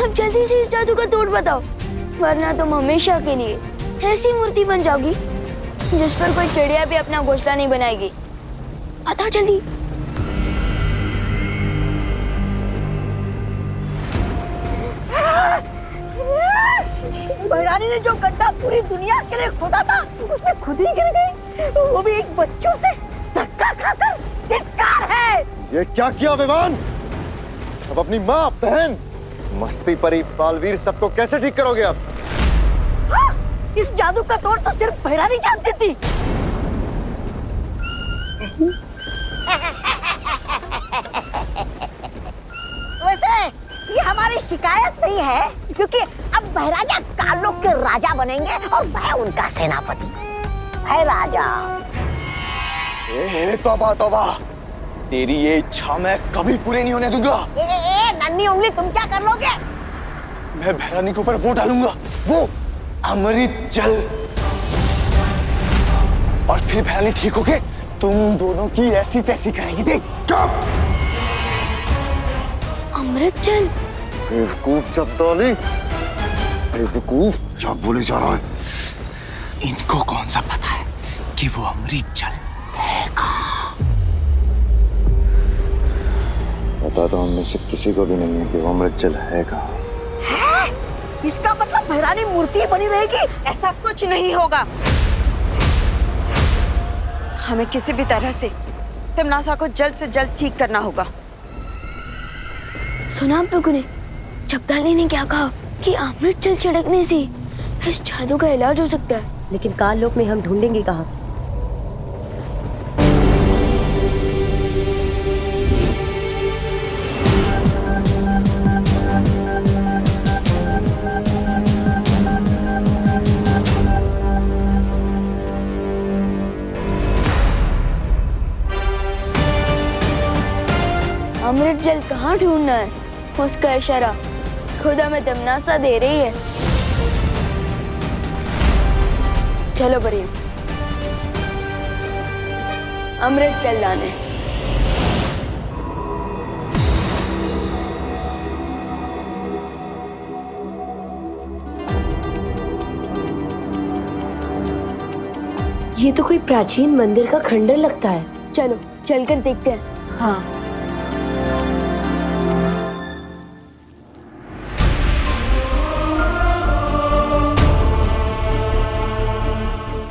अब जल्दी से इस जादू का तोड़ बताओ, वरना तुम हमेशा के लिए ऐसी मूर्ति बन जाओगी जिस पर कोई चिड़िया भी अपना घोंसला नहीं बनाएगी। बताओ जल्दी। बहरानी ने जो गड्ढा पूरी दुनिया के लिए खोदा था उसमें खुद ही गिर गई, वो भी एक बच्चों से धक्का खाकर। धिक्कार है। ये क्या किया विवान? अब अपनी माँ, बहन, मस्ती परी, बालवीर सबको कैसे ठीक करोगे आप? हाँ, इस जादू का तोड़ तो सिर्फ बहरानी जानती थी। वैसे ये हमारी शिकायत नहीं है, क्योंकि अब बहराजा कालोक के राजा बनेंगे और मैं उनका सेनापति। है राजा। तौबा तौबा, तेरी ये इच्छा मैं कभी पूरी नहीं होने दूंगा। नन्ही उंगली, तुम क्या कर लोगे? मैं बहरानी के ऊपर वो डालूंगा, वो अमृत जल, और फिर बहरानी ठीक होके तुम दोनों की ऐसी तैसी करेगी। देख। चुप। अमृत जल? बेवकूफ चपतौली, बेवकूफ, क्या बोले जा रहा है? इनको कौन सा पता है कि वो अमृत जल है कहाँ? पता तो हम में से किसी को भी नहीं है कि वो अमृत जल है कहाँ। है? इसका मतलब बहरानी मूर्ति बनी रहेगी? ऐसा कुछ नहीं होगा। हमें किसी भी तरह से तिमनासा को जल्द से जल्द ठीक करना होगा। सुना आप लोगों ने? चपताली ने क्या कहा कि अमृत जल छिड़कने से इस जादू का इलाज हो सकता है। लेकिन काल लोक में हम ढूंढेंगे कहाँ? अमृत जल कहाँ ढूंढना है, उसका इशारा खुद हमें तिमनासा दे रही है। चलो बढ़िया, अमृत जल लाने। ये तो कोई प्राचीन मंदिर का खंडर लगता है। चलो चलकर देखते हैं। हाँ।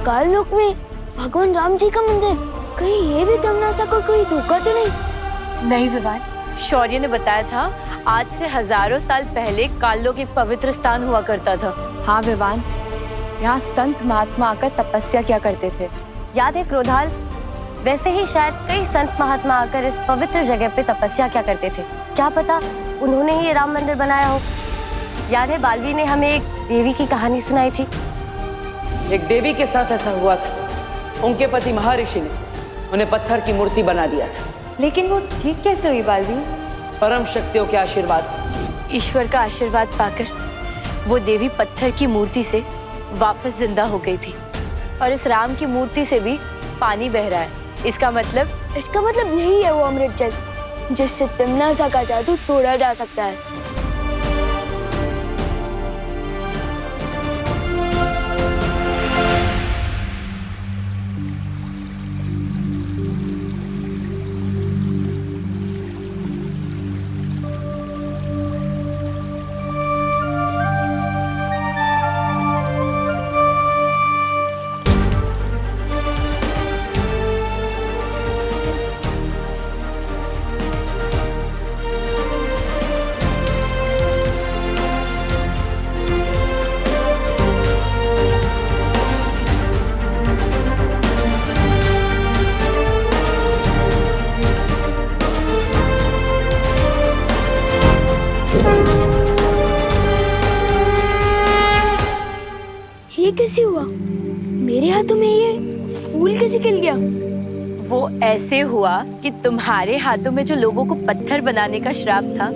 काल लोक में भगवान राम जी का मंदिर, कहीं ये भी तिमनासा को कोई धोखा तो नहीं? नहीं विवान, शौर्य ने बताया था आज से हजारों साल पहले काललोक एक पवित्र स्थान हुआ करता था। हाँ विवान, यहाँ संत महात्मा आकर तपस्या किया करते थे। याद है क्रोधाल? वैसे ही शायद कई संत महात्मा आकर इस पवित्र जगह पे तपस्या क्या करते थे। क्या पता उन्होंने ही ये राम मंदिर बनाया हो। याद है बालवीर ने हमें एक देवी की कहानी सुनाई थी। एक देवी के साथ ऐसा हुआ था। उनके पति महर्षि ने उन्हें पत्थर की मूर्ति बना दिया था। लेकिन वो ठीक कैसे हुई बालवीर? परम शक्तियों के आशीर्वाद। ईश्वर का आशीर्वाद पाकर वो देवी पत्थर की मूर्ति से वापस जिंदा हो गई थी, और इस राम की मूर्ति से भी पानी बह रहा है। इसका मतलब यही है वो अमृत जल जिससे तिमनासा का जादू तोड़ा जा सकता है। ये कैसे हुआ? मेरे हाथों में ये फूल कैसे खिल गया? वो ऐसे हुआ कि तुम्हारे हाथों में जो लोगों को पत्थर बनाने का श्राप था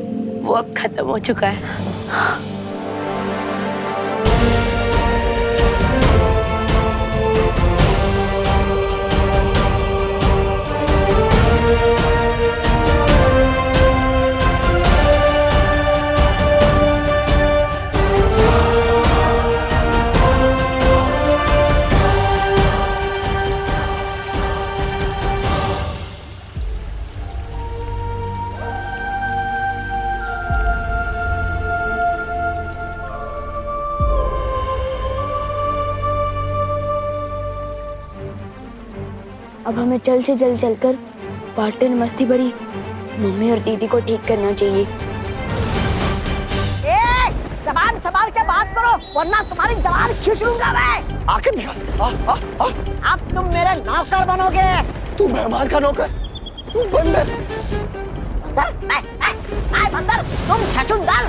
वो अब खत्म हो चुका है। अब हमें जल्द से जल्द चलकर पार्टनर मस्ती भरी मम्मी और दीदी को ठीक करना चाहिए। जबान संभाल के बात करो वरना तुम्हारी जबान खींच लूंगा मैं। आके दिखा। अब तुम मेरे नौकर बनोगे। तू मेहमान का नौकर, तू बंदर। बंदर, बंदर, तुम छछूंदर।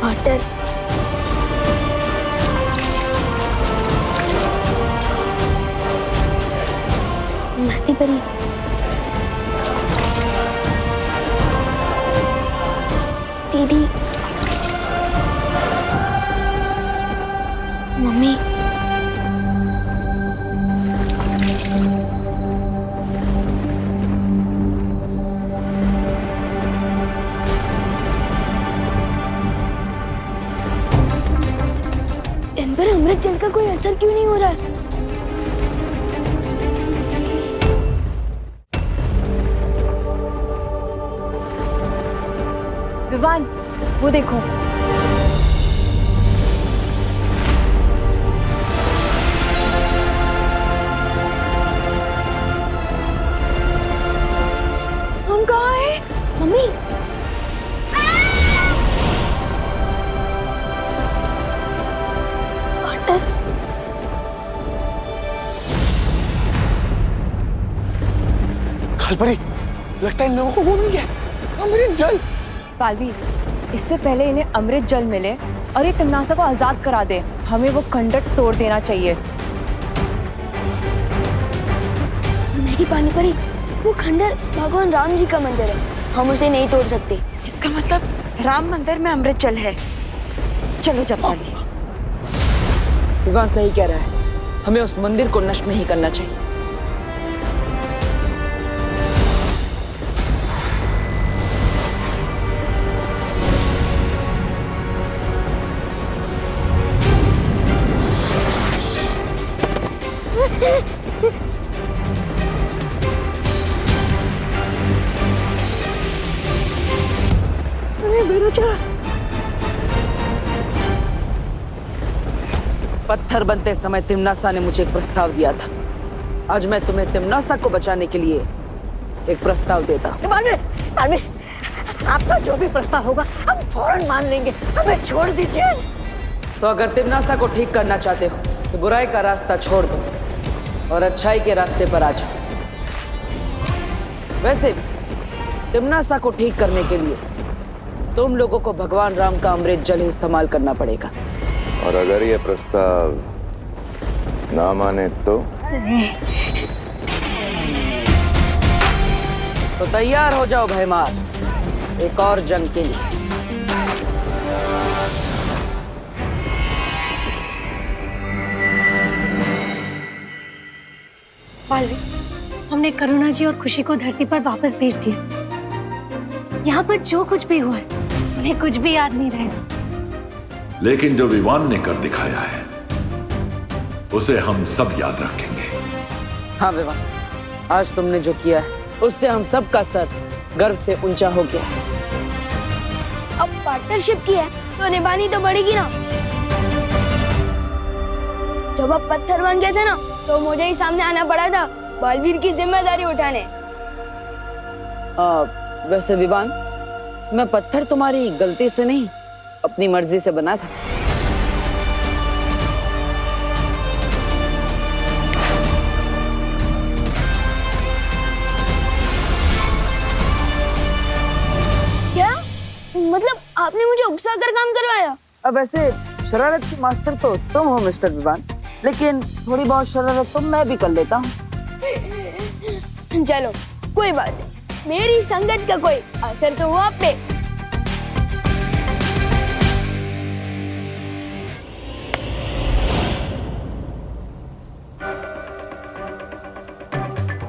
पार्टनर मस्ती परी, दीदी, मम्मी, इन पर अमृत जल का कोई असर क्यों नहीं हो रहा है? विवान, वो देखो। हम कहाँ हैं? मम्मी, पार्टनर, खालपरी, लगता है इन लोगों को वो मिल गया अमृत जल। बालवीर, इससे पहले इन्हें अमृत जल मिले और ये तिमनासा को आजाद करा दे, हमें वो खंडर तोड़ देना चाहिए। नहीं पानी परी, वो खंडर भगवान राम जी का मंदिर है, हम उसे नहीं तोड़ सकते। इसका मतलब राम मंदिर में अमृत जल है। चलो जपाली। विवान सही कह रहा है, हमें उस मंदिर को नष्ट नहीं करना चाहिए। पत्थर बनते समय तिमनासा ने मुझे एक प्रस्ताव दिया था। आज मैं तुम्हें तिमनासा को बचाने के लिए एक प्रस्ताव देता हूँ। आपका जो भी प्रस्ताव होगा हम फौरन मान लेंगे, हमें छोड़ दीजिए। तो अगर तिमनासा को ठीक करना चाहते हो तो बुराई का रास्ता छोड़ दो और अच्छाई के रास्ते पर आ जाओ। वैसे भी तिमनासा को ठीक करने के लिए तुम लोगों को भगवान राम का अमृत जल ही इस्तेमाल करना पड़ेगा। और अगर ये प्रस्ताव ना माने तो तैयार हो जाओ भयमार, एक और जंग के लिए। बालवीर, हमने करुणा जी और खुशी को धरती पर वापस भेज दिया। यहाँ पर जो कुछ भी हुआ है उन्हें कुछ भी याद नहीं रहेगा। लेकिन जो विवान ने कर दिखाया है उसे हम सब याद रखेंगे। हाँ विवान, आज तुमने जो किया है उससे हम सब का सर गर्व से ऊंचा हो गया। अब पार्टनरशिप की है तो निभानी तो पड़ेगी ना। जब आप पत्थर बन गए थे ना तो मुझे ही सामने आना पड़ा था बालवीर की जिम्मेदारी उठाने। वैसे विवान, मैं पत्थर तुम्हारी गलती से नहीं अपनी मर्जी से बना था। क्या मतलब आपने मुझे उकसा कर काम करवाया? अब वैसे शरारत की मास्टर तो तुम हो मिस्टर विवान, लेकिन थोड़ी बहुत शरारत तो मैं भी कर लेता हूँ। चलो कोई बात नहीं, मेरी संगत का कोई असर तो हुआ आप पे।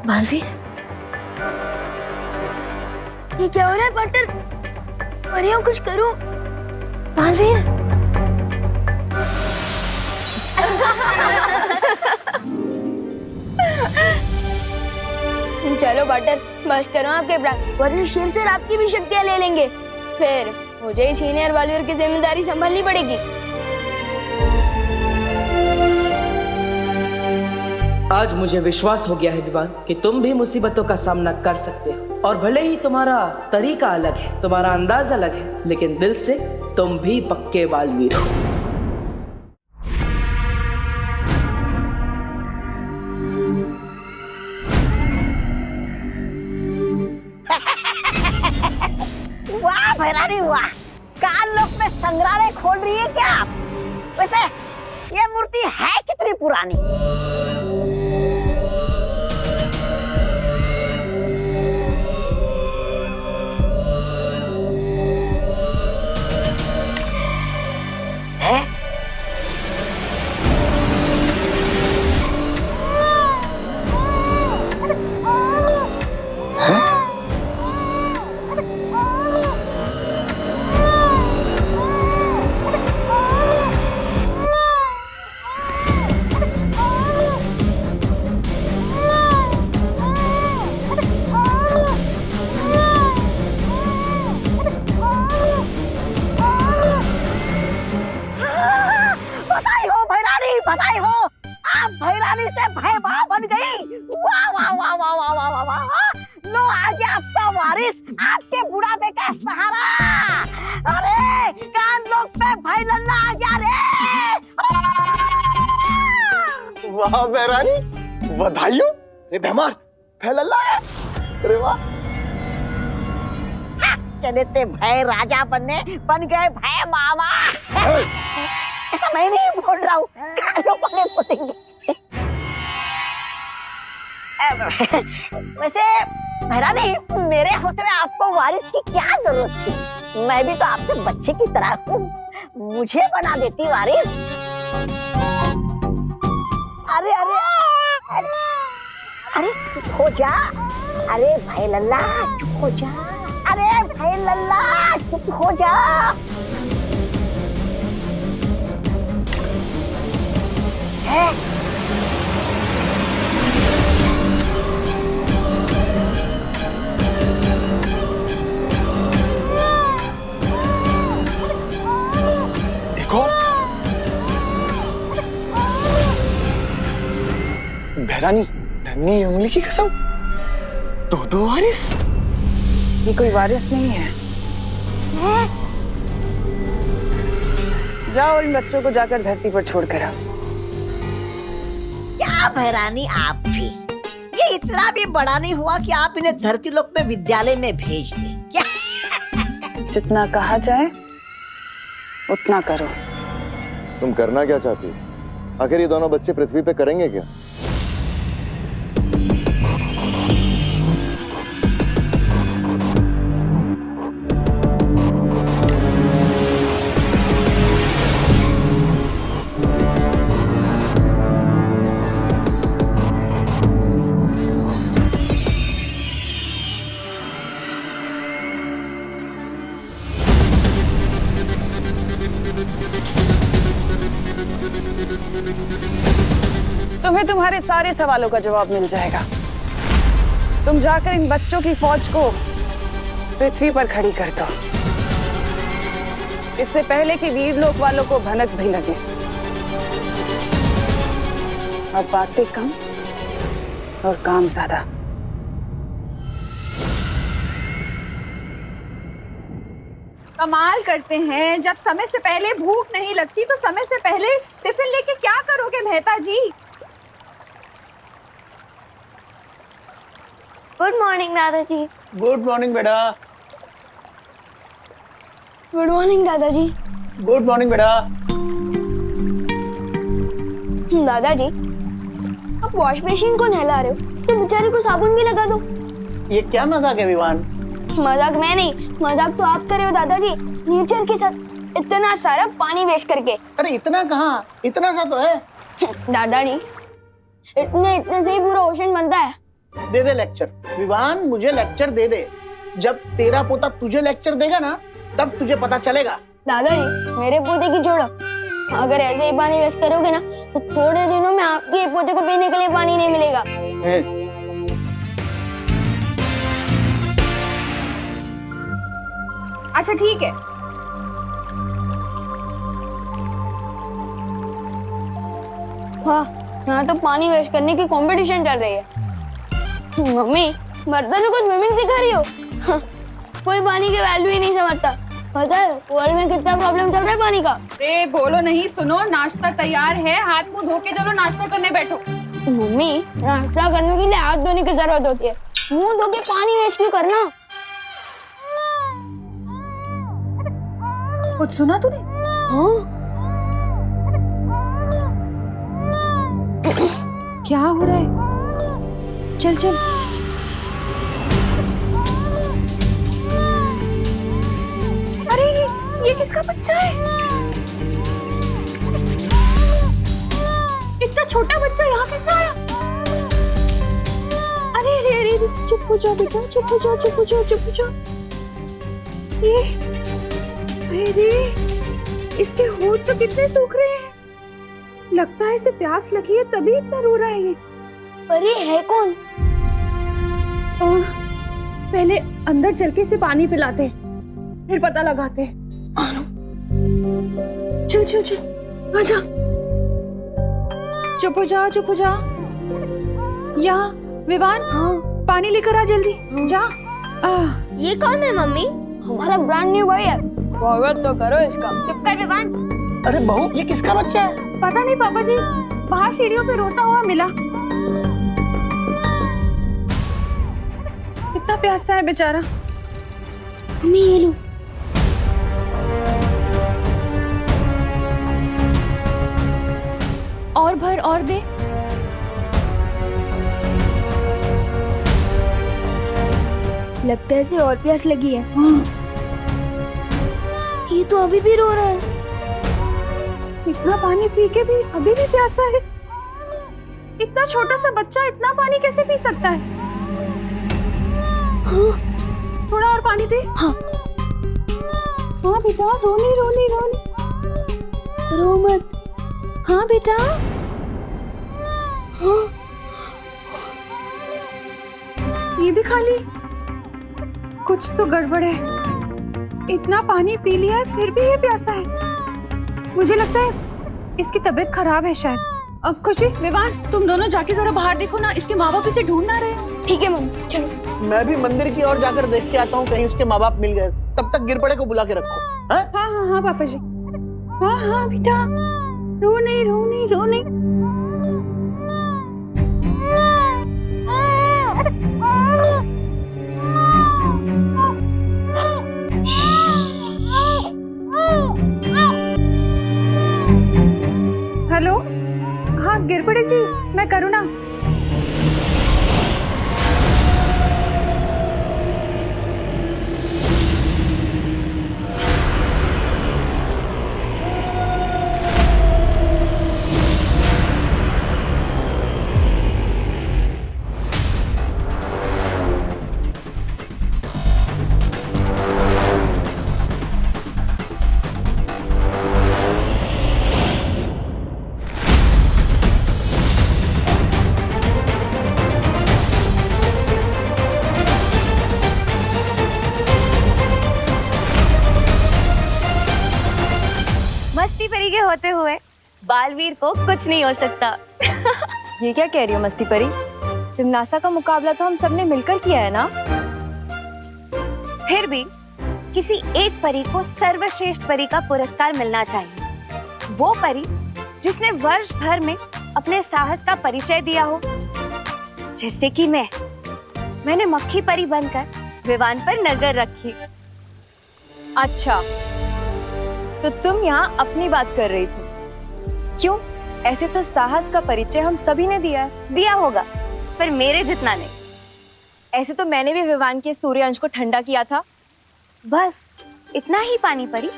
बालवीर, ये क्या हो रहा है पार्टनर? परियों कुछ करो। बालवीर, चलो बटर, बस करो आपके प्राण, वरना शेर सर आपकी भी शक्तियाँ ले लेंगे। फिर मुझे ही सीनियर बालवीर की जिम्मेदारी संभालनी पड़ेगी। आज मुझे विश्वास हो गया है विवान कि तुम भी मुसीबतों का सामना कर सकते हो, और भले ही तुम्हारा तरीका अलग है, तुम्हारा अंदाज अलग है, लेकिन दिल से तुम भी पक्के बालवीर हो। वाह भैरानी वाह, कान लोक में संग्रहालय खोल रही है क्या आप? वैसे ये मूर्ति है कितनी पुरानी? है? बधाई हो, आप भैरानी से भयभा बन गई। वाह वाह वाह वाह वाह वाह वाह वाह। लो आ गया आपका वारिस, आपके बुढ़ापे का सहारा। अरे कान लोक पे भाई लल्ला आ गया रे। वाह भैरानी, बधाई हो। अरे बेमार भाई लल्ला है। अरे वाह, चले थे भय राजा बनने, बन गए भय मामा। ऐसा मैं नहीं बोल रहा हूँ, कानों वाले बोलेंगे। वैसे भैरानी, मेरे होते हुए आपको वारिस की क्या जरूरत थी? मैं भी तो आपके बच्चे की तरह हूँ, मुझे बना देती वारिस। अरे अरे अरे अरे चुप हो जा। अरे भाई लल्ला चुप हो जा। अरे भाई लल्ला चुप हो जा। देखो भैरानी, नन्ही उंगली की कसम, दो वारिस। ये कोई वारिस नहीं है। जाओ इन बच्चों को जाकर धरती पर छोड़कर आओ। क्या भैरानी आप भी, ये इतना भी बड़ा नहीं हुआ कि आप इन्हें धरती लोक में विद्यालय में भेज दें क्या? जितना कहा जाए उतना करो। तुम करना क्या चाहती हो? आखिर ये दोनों बच्चे पृथ्वी पे करेंगे क्या? तुम्हें तुम्हारे सारे सवालों का जवाब मिल जाएगा। तुम जाकर इन बच्चों की फौज को पृथ्वी पर खड़ी कर दो, इससे पहले कि वीरलोक वालों को भनक भी लगे। अब बातें कम और काम ज्यादा। कमाल करते हैं, जब समय से पहले भूख नहीं लगती तो समय से पहले टिफिन लेके क्या करोगे मेहता जी? गुड मॉर्निंग दादाजी। गुड मॉर्निंग बेटा। गुड मॉर्निंग दादाजी। गुड मॉर्निंग बेटा। दादाजी, आप वॉश मशीन को नहला रहे हो तो बेचारे को साबुन भी लगा दो। ये क्या मजाक है विवान? मजाक मैं नहीं, मजाक तो आप कर रहे हो दादाजी, नेचर के साथ इतना सारा पानी वेस्ट करके। अरे इतना कहाँ, इतना सा तो है। दादाजी, इतने से ही पूरा ओशन बनता है। दे दे लेक्चर विवान, मुझे लेक्चर दे दे। जब तेरा पोता तुझे लेक्चर देगा ना, तब तुझे पता चलेगा। दादाजी, मेरे पोते की छोड़ो, अगर ऐसे ही पानी वेस्ट करोगे ना तो थोड़े दिनों में आपके पोते को पीने के लिए पानी नहीं मिलेगा। अच्छा ठीक है। वाह, यहाँ तो पानी वेस्ट करने की कंपटीशन चल रही है। मम्मी, बर्तनों को स्विमिंग सिखा रही हो? कोई पानी की वैल्यू ही नहीं समझता। पता है वर्ल्ड में कितना प्रॉब्लम चल रहा है पानी का? अरे बोलो नहीं, सुनो, नाश्ता तैयार है, हाथ मुंह धो के चलो नाश्ता करने बैठो। मम्मी, नाश्ता करने के लिए हाथ धोने की जरूरत होती है, मुंह धो के पानी वेस्ट भी करना। कुछ सुना तूने? हाँ? क्या हो रहा है? चल चल। अरे ये किसका बच्चा है? इतना छोटा बच्चा यहाँ कैसे आया? अरे अरे अरे, चुप हो जाओ बेटा, चुप हो जाओ, चुप हो जाओ, चुप हो जाओ। ये अरे इसके होंठ तो कितने सूख रहे हैं। लगता है इसे प्यास लगी है तभी इतना रो रहा है ये। पर ये है कौन? पहले अंदर चल के इसे पानी पिलाते हैं, फिर पता लगाते हैं। चल चल चल, आजा। चुप हो जा, चुप हो जा। यहाँ विवान, हाँ पानी लेकर आ जल्दी, जा। ये कौन है मम्मी? हमारा ब्रांड न्यू भाई है, स्वागत तो करो इसका। चुप कर विवान। अरे बहू, ये किसका बच्चा है? पता नहीं पापा जी, बाहर सीढ़ियों पे रोता हुआ मिला। कितना प्यासा है बेचारा। मम्मी ये लो। और भर और दे। लगता है इसे और प्यास लगी है। ये तो अभी भी रो रहा है। इतना पानी पी के भी अभी भी प्यासा है। इतना छोटा सा बच्चा इतना पानी कैसे पी सकता है? हाँ। थोड़ा और पानी दे। हाँ हाँ बेटा, रोनी रोनी रोनी, रो मत। हाँ बेटा। हाँ। ये भी खाली। कुछ तो गड़बड़ है। इतना पानी पी लिया है फिर भी ये प्यासा है। मुझे लगता है इसकी तबीयत खराब है शायद। अब खुशी, विवान, तुम दोनों जाके जरा बाहर देखो ना, इसके माँ बाप इसे ढूंढ ना रहे हो। ठीक है मम्मी, चलो। मैं भी मंदिर की ओर जाकर देख के आता हूँ, कहीं उसके माँ बाप मिल गए। तब तक गिरपड़े को बुला के रखो। हाँ हाँ हाँ हाँ पापा जी। हाँ हाँ बेटा, रो नहीं रो नहीं रो नहीं। हेलो, हाँ गिरपड़े जी, मैं करुणा। मस्ती परी के होते हुए बालवीर को कुछ नहीं हो सकता। ये क्या कह रही हो मस्ती परी? जिम्नासा का मुकाबला तो हम सबने मिलकर किया है ना। फिर भी किसी एक परी को सर्वश्रेष्ठ परी का पुरस्कार मिलना चाहिए। वो परी जिसने वर्ष भर में अपने साहस का परिचय दिया हो, जैसे कि मैंने मक्खी परी बनकर विवान पर नजर रखी। अच्छा, तो तुम यहाँ अपनी बात कर रही थी। क्यों? ऐसे तो साहस का परिचय हम सभी ने दिया है। दिया होगा, पर मेरे जितना नहीं। ऐसे तो मैंने भी विवान के सूर्यांश को ठंडा किया था। बस इतना ही पानी परी।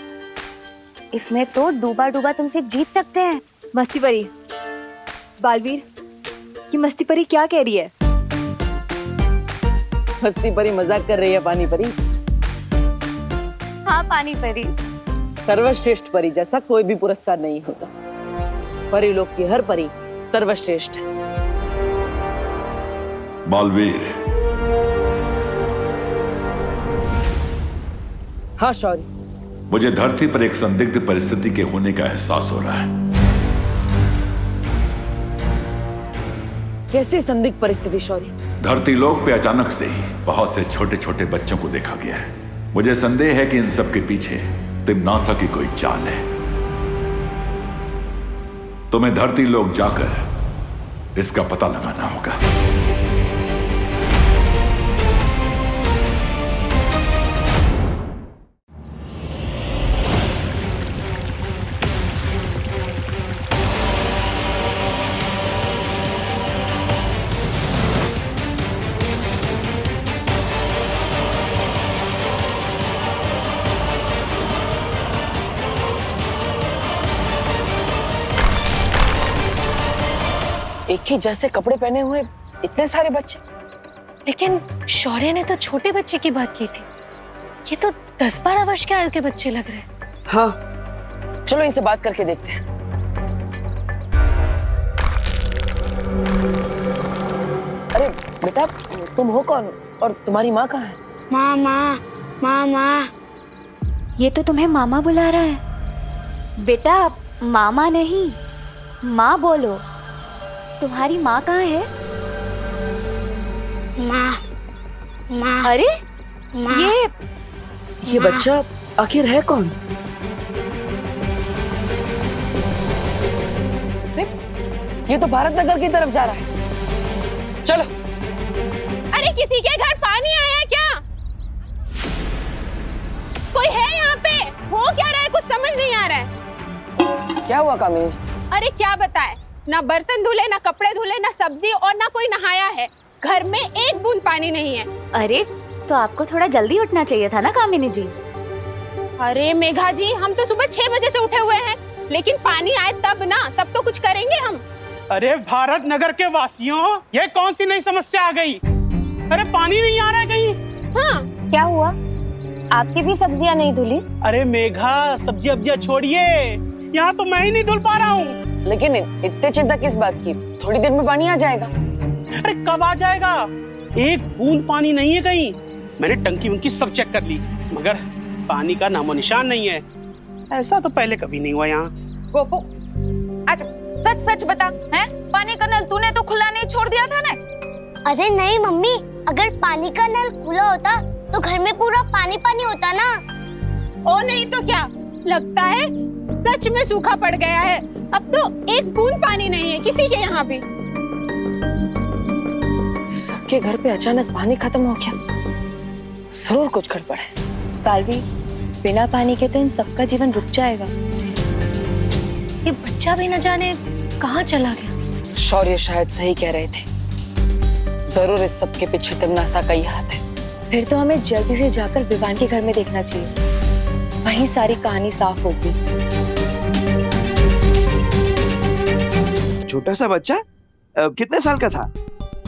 इसमें तो डूबा डूबा तुमसे जीत सकते हैं। मस्ती परी, बालवीर, ये मस्ती परी क्या कह रही है? मस्ती परी मजाक कर रही है पानी परी। हाँ पानी परी। सर्वश्रेष्ठ परी जैसा कोई भी पुरस्कार नहीं होता। परी लोक की हर परी सर्वश्रेष्ठ है। बालवीर, हाँ शौर्य, मुझे धरती पर एक संदिग्ध परिस्थिति के होने का एहसास हो रहा है। कैसी संदिग्ध परिस्थिति शौर्य? धरती लोक पे अचानक से ही बहुत से छोटे छोटे बच्चों को देखा गया है। मुझे संदेह है कि इन सब के पीछे तिम्नासा की कोई चाल है। तुम्हें धरती लोक जाकर इसका पता लगाना होगा। एक ही जैसे कपड़े पहने हुए इतने सारे बच्चे। लेकिन शौर्य ने तो छोटे बच्चे की बात की थी, ये तो 10-12 वर्ष के आयु के बच्चे लग रहे हैं। हाँ, चलो इनसे बात करके देखते हैं। अरे बेटा, तुम हो कौन और तुम्हारी माँ कहाँ है? मामा। ये तो तुम्हें मामा बुला रहा है। बेटा मामा नहीं, माँ बोलो। तुम्हारी माँ कहाँ है? माँ। अरे माँ। ये बच्चा आखिर है कौन? ये तो भारत नगर की तरफ जा रहा है। चलो। अरे किसी के घर पानी आया है क्या? कोई है यहाँ पे? हो क्या रहा है? कुछ समझ नहीं आ रहा है। क्या हुआ कामिनी जी? अरे क्या बताए, ना बर्तन धुले, ना कपड़े धुले, ना सब्जी और ना कोई नहाया है। घर में एक बूंद पानी नहीं है। अरे तो आपको थोड़ा जल्दी उठना चाहिए था ना कामिनी जी। अरे मेघा जी, हम तो सुबह 6 बजे से उठे हुए हैं, लेकिन पानी आए तब ना, तब तो कुछ करेंगे हम। अरे भारत नगर के वासियों, ये कौन सी नई समस्या आ गई? अरे पानी नहीं आ रहा है कहीं। हाँ, क्या हुआ? आपकी भी सब्जियां नहीं धुली? अरे मेघा, सब्जी अब्जियां छोड़िए, यहाँ तो मैं ही नहीं धुल पा रहा हूँ। लेकिन इतने चिंता किस बात की? थोड़ी देर में पानी आ जाएगा। अरे कब आ जाएगा? एक बूंद पानी नहीं है कहीं। मैंने टंकी उनकी सब चेक कर ली, मगर पानी का नामो निशान नहीं है। ऐसा तो पहले कभी नहीं हुआ यहाँ। गोपू, अच्छा सच सच बता, हैं? पानी का नल तूने तो खुला नहीं छोड़ दिया था ना? अरे नहीं मम्मी, अगर पानी का नल खुला होता तो घर में पूरा पानी पानी होता ना। ओ नहीं तो क्या, लगता है सच में सूखा पड़ गया है। अब तो एक बूंद पानी नहीं है किसी के यहाँ भी। सबके घर पे अचानक पानी खत्म हो गया, जरूर कुछ गड़बड़ है। बालवी, बिना पानी के तो इन सबका जीवन रुक जाएगा। ये बच्चा भी न जाने कहाँ चला गया। शौर्य शायद सही कह रहे थे, जरूर इस सब के पीछे तिम्नासा का ही हाथ है। फिर तो हमें जल्दी से जाकर विवान के घर में देखना चाहिए, वहीं सारी कहानी साफ होगी। छोटा सा बच्चा कितने साल का था?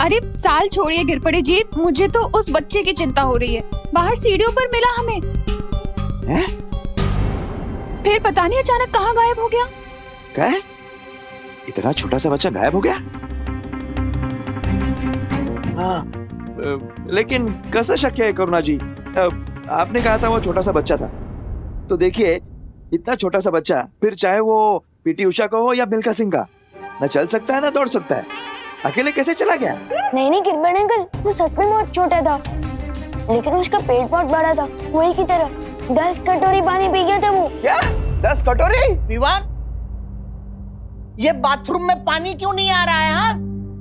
अरे साल छोड़िए गिर पड़े जी, मुझे तो उस बच्चे की चिंता हो रही है। बाहर सीढ़ियों पर मिला हमें। हैं? फिर पता नहीं अचानक कहाँ गायब हो गया। क्या? इतना छोटा सा बच्चा गायब हो गया? हाँ, लेकिन कैसे शक्य है करुणा जी? आपने कहा था वो छोटा सा बच्चा था, तो देखिए इतना छोटा सा बच्चा, फिर चाहे वो पीटी उषा का हो या मिल्खा सिंह का, न चल सकता है ना दौड़ सकता है। अकेले कैसे चला गया? नहीं गिरबड़ अंकल, वो सच में बहुत छोटा था, लेकिन उसका पेट बहुत बड़ा था, वही की तरह 10 कटोरी पानी पी गया था वो। क्या 10 कटोरी? विवान, ये बाथरूम में पानी क्यों नहीं आ रहा है? हाँ,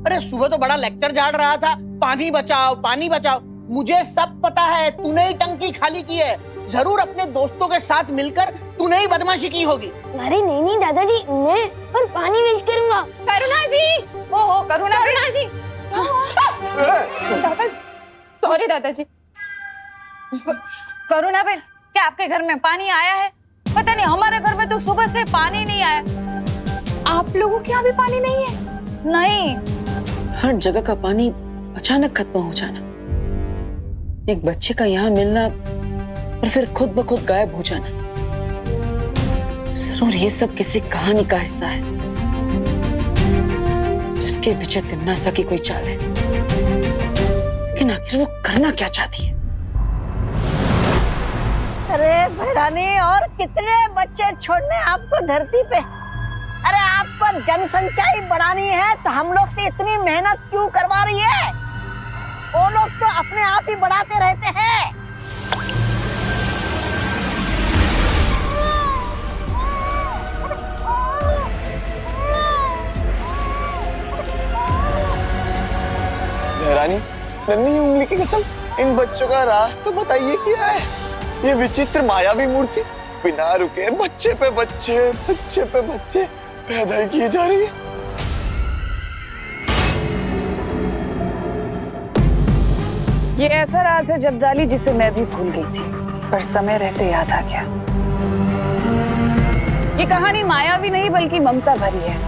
अरे सुबह तो बड़ा लेक्चर झाड़ रहा था, पानी बचाओ पानी बचाओ। मुझे सब पता है, तूने ही टंकी खाली की है। जरूर अपने दोस्तों के साथ मिलकर तूने ही बदमाशी की होगी। अरे नहीं दादाजी, मैं और पानी वेस्ट करूंगा। करुणा जी, ओहो करुणा जी, दादाजी, सॉरी दादाजी। करुणा बेन, क्या आपके घर में पानी आया है? पता नहीं, हमारे घर में तो सुबह से पानी नहीं आया। आप लोगों के यहाँ भी पानी नहीं है? नहीं। हर जगह का पानी अचानक खत्म हो जाना, एक बच्चे का यहाँ मिलना और फिर खुद ब खुद गायब हो जाना, जरूर ये सब किसी कहानी का हिस्सा है, जिसके पीछे तिम्नासा की कोई चाल है। लेकिन आखिर वो करना क्या चाहती है? अरे भैरानी, और कितने बच्चे छोड़ने आपको धरती पे? अरे आपको जनसंख्या ही बढ़ानी है तो हम लोग से इतनी मेहनत क्यों करवा रही है? वो लोग तो अपने आप ही बढ़ाते रहते हैं। रानी, नन्ही उंगली की कसम, इन बच्चों का राज तो बताइए क्या है? ये विचित्र मायावी मूर्ति बिना रुके बच्चे पे बच्चे पैदा ही किए जा रही है। ये ऐसा राज है जब्दाली जिसे मैं भी भूल गई थी, पर समय रहते याद आ गया। ये कहानी मायावी नहीं बल्कि ममता भरी है।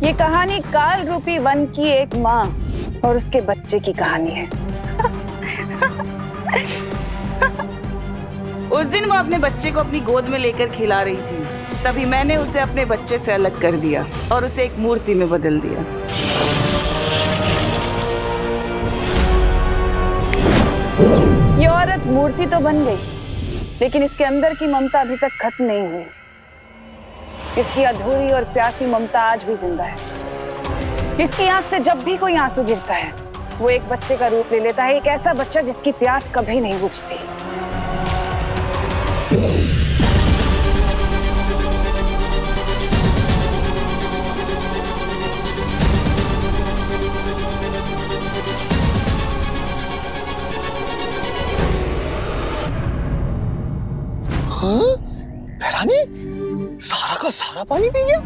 ये कहानी काल रूपी वन की एक माँ और उसके बच्चे की कहानी है। उस दिन वो अपने बच्चे को अपनी गोद में लेकर खिला रही थी, तभी मैंने उसे अपने बच्चे से अलग कर दिया और उसे एक मूर्ति में बदल दिया। ये औरत मूर्ति तो बन गई, लेकिन इसके अंदर की ममता अभी तक खत्म नहीं हुई। इसकी अधूरी और प्यासी ममता आज भी जिंदा है। इसकी आंख से जब भी कोई आंसू गिरता है, वो एक बच्चे का रूप ले लेता है, एक ऐसा बच्चा जिसकी प्यास कभी नहीं बुझती। भैरानी, सारा का सारा पानी पी गया?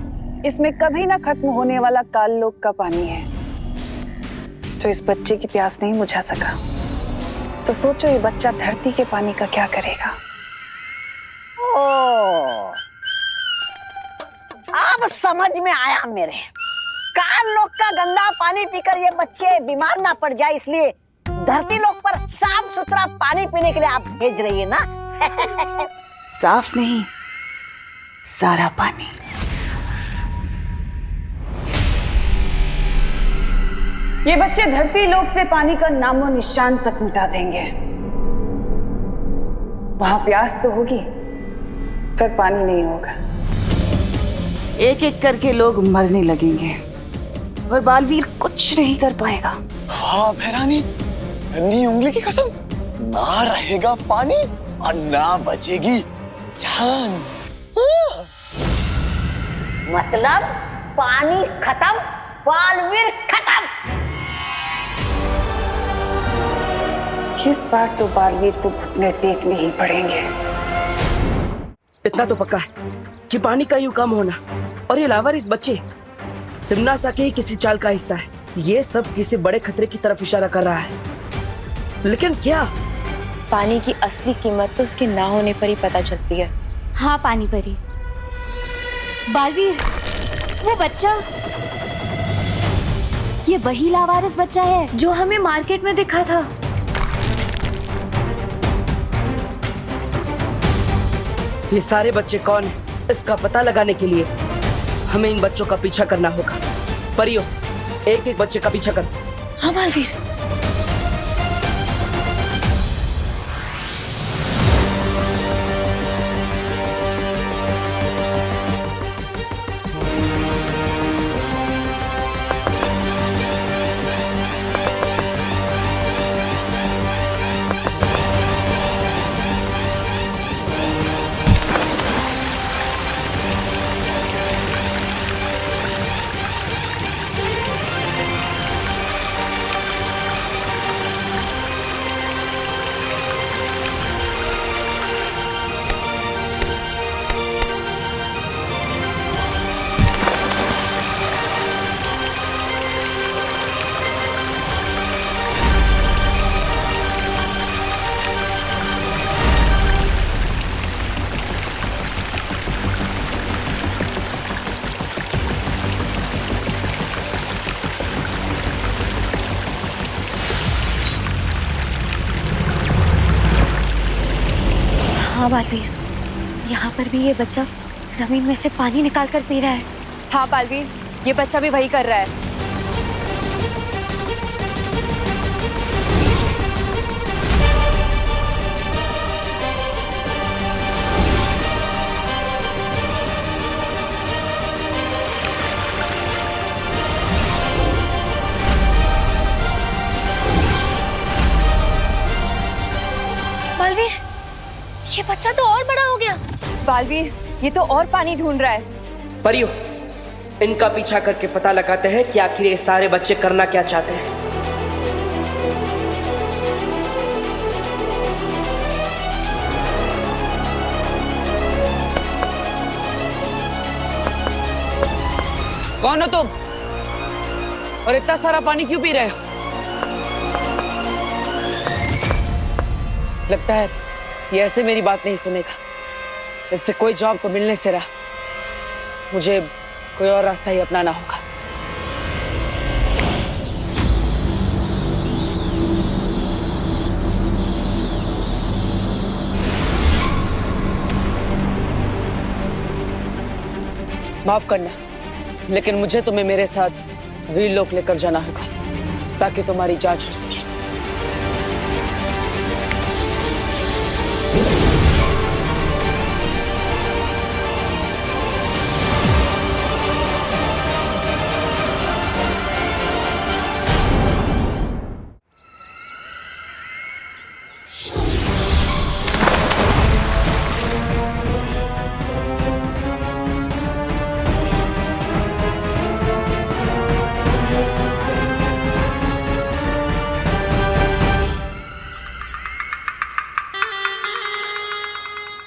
इसमें कभी ना खत्म होने वाला काल लोक का पानी है, जो इस बच्चे की प्यास नहीं बुझा सका। तो सोचो ये बच्चा धरती के पानी का क्या करेगा। ओ, अब समझ में आया मेरे। काल लोक का गंदा पानी पीकर ये बच्चे बीमार ना पड़ जाए, इसलिए धरती लोक पर साफ सुथरा पानी पीने के लिए आप भेज रही है ना? साफ नहीं, सारा पानी। ये बच्चे धरती लोक से पानी का नामो निशान तक मिटा देंगे। वहां प्यास तो होगी, पर पानी नहीं होगा। एक एक करके लोग मरने लगेंगे और बालवीर कुछ नहीं कर पाएगा। वाह भैरानी, नन्ही उंगली की कसम, ना रहेगा पानी और ना बचेगी जान। मतलब पानी खत्म, बालवीर खत्म। इस बार तो बालवीर को घुटने टेकने ही पड़ेंगे। इतना तो पक्का है कि पानी का यूं कम होना और ये लावारिस बच्चे तिमनासा के ही किसी चाल का हिस्सा है। ये सब किसी बड़े खतरे की तरफ इशारा कर रहा है, लेकिन क्या? पानी की असली कीमत तो उसके ना होने पर ही पता चलती है। हाँ पानी परी, बालवीर, वो बच्चा, ये वही लावारिस बच्चा है जो हमें मार्केट में दिखा था। ये सारे बच्चे कौन हैं? इसका पता लगाने के लिए हमें इन बच्चों का पीछा करना होगा। परियो, एक एक बच्चे का पीछा करो। हाँ बालवीर। हाँ बालवीर, यहाँ पर भी ये बच्चा जमीन में से पानी निकाल कर पी रहा है। हाँ बालवीर, ये बच्चा भी वही कर रहा है। ये बच्चा तो और बड़ा हो गया। बालवीर, ये तो और पानी ढूंढ रहा है। परियो, इनका पीछा करके पता लगाते हैं कि आखिर ये सारे बच्चे करना क्या चाहते हैं। कौन हो तुम और इतना सारा पानी क्यों पी रहे हो? लगता है ये ऐसे मेरी बात नहीं सुनेगा। इससे कोई जवाब तो मिलने से रहा। मुझे कोई और रास्ता ही अपनाना होगा। माफ करना, लेकिन मुझे तुम्हें मेरे साथ वीरलोक लेकर जाना होगा ताकि तुम्हारी जांच हो सके।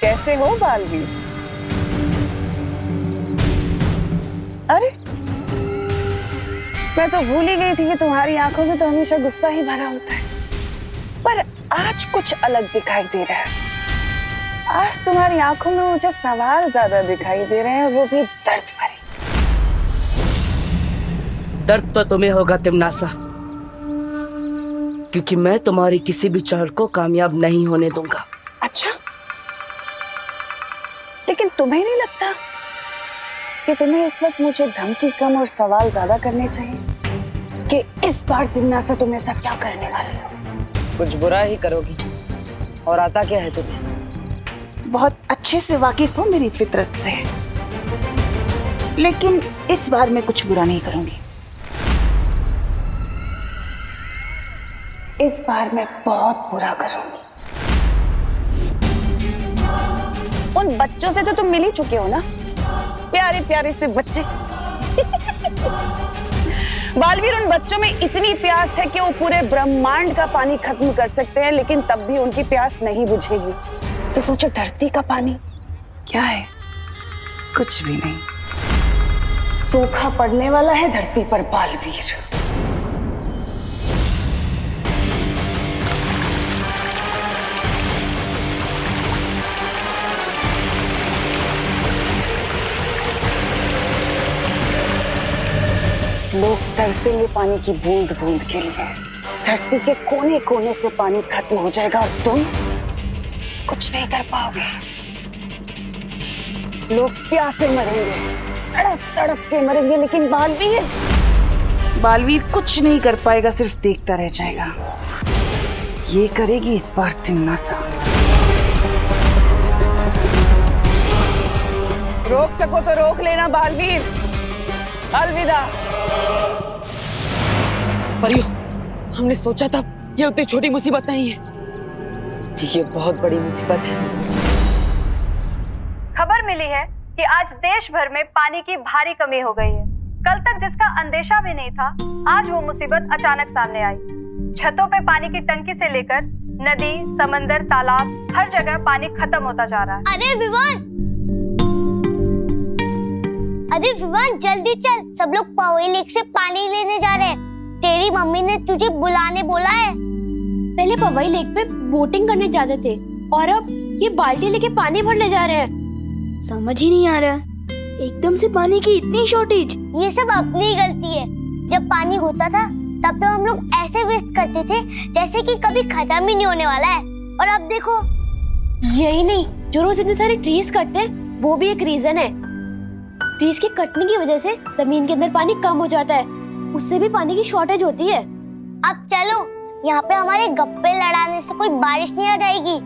कैसे हो बालवीर? अरे मैं तो भूल ही गई थी कि तुम्हारी आंखों में तो हमेशा गुस्सा ही भरा होता है, पर आज कुछ अलग दिखाई दे रहा है। आज तुम्हारी आंखों में मुझे सवाल ज्यादा दिखाई दे रहे हैं, वो भी दर्द भरे। दर्द तो तुम्हें होगा तिमनासा, क्योंकि मैं तुम्हारी किसी भी चाल को कामयाब नहीं होने दूंगा। अच्छा, लेकिन तुम्हें नहीं लगता कि तुम्हें इस वक्त मुझे धमकी कम और सवाल ज्यादा करने चाहिए कि इस बार तिमनासा तुम ऐसा क्या करने वाले हो? कुछ बुरा ही करोगी, और आता क्या है तुम्हें? बहुत अच्छे से वाकिफ हो मेरी फितरत से, लेकिन इस बार मैं कुछ बुरा नहीं करूंगी। इस बार मैं बहुत बुरा करूंगी। उन बच्चों से तो तुम मिल ही चुके हो ना, प्यारे प्यारे से बच्चे। बालवीर, उन बच्चों में इतनी प्यास है कि वो पूरे ब्रह्मांड का पानी खत्म कर सकते हैं, लेकिन तब भी उनकी प्यास नहीं बुझेगी। तो सोचो, धरती का पानी क्या है? कुछ भी नहीं। सूखा पड़ने वाला है धरती पर बालवीर। लोग तरसेंगे पानी की बूंद बूंद के लिए। धरती के कोने कोने से पानी खत्म हो जाएगा और तुम कुछ नहीं कर पाओगे। लोग प्यासे मरेंगे, तड़प तड़प के मरेंगे, लेकिन बालवीर कुछ नहीं कर पाएगा, सिर्फ देखता रह जाएगा। ये करेगी इस बार तिमनासा। रोक सको तो रोक लेना बालवीर। अलविदा। परियो, हमने सोचा था ये उतनी छोटी मुसीबत नहीं है, ये बहुत बड़ी मुसीबत है। खबर मिली है कि आज देश भर में पानी की भारी कमी हो गई है। कल तक जिसका अंदेशा भी नहीं था, आज वो मुसीबत अचानक सामने आई। छतों पे पानी की टंकी से लेकर नदी, समंदर, तालाब, हर जगह पानी खत्म होता जा रहा है। अरे विवान जल्दी चल, सब लोग पवई लेक से पानी लेने जा रहे हैं। तेरी मम्मी ने तुझे बुलाने बोला है। पहले पवई लेक पे बोटिंग करने जाते थे और अब ये बाल्टी लेके पानी भरने जा रहे हैं। समझ ही नहीं आ रहा, एकदम से पानी की इतनी शॉर्टेज। ये सब अपनी ही गलती है। जब पानी होता था तब तो हम लोग ऐसे वेस्ट करते थे जैसे कि कभी खत्म ही नहीं होने वाला है, और अब देखो। यही नहीं, जो रोज इतने सारे ट्रीज कटते हैं वो भी एक रीजन है। ट्रीज के कटने की वजह से जमीन के अंदर पानी कम हो जाता है, उससे भी पानी की शॉर्टेज होती है। अब चलो, यहाँ पे हमारे गप्पे लड़ाने से कोई बारिश नहीं आ जाएगी।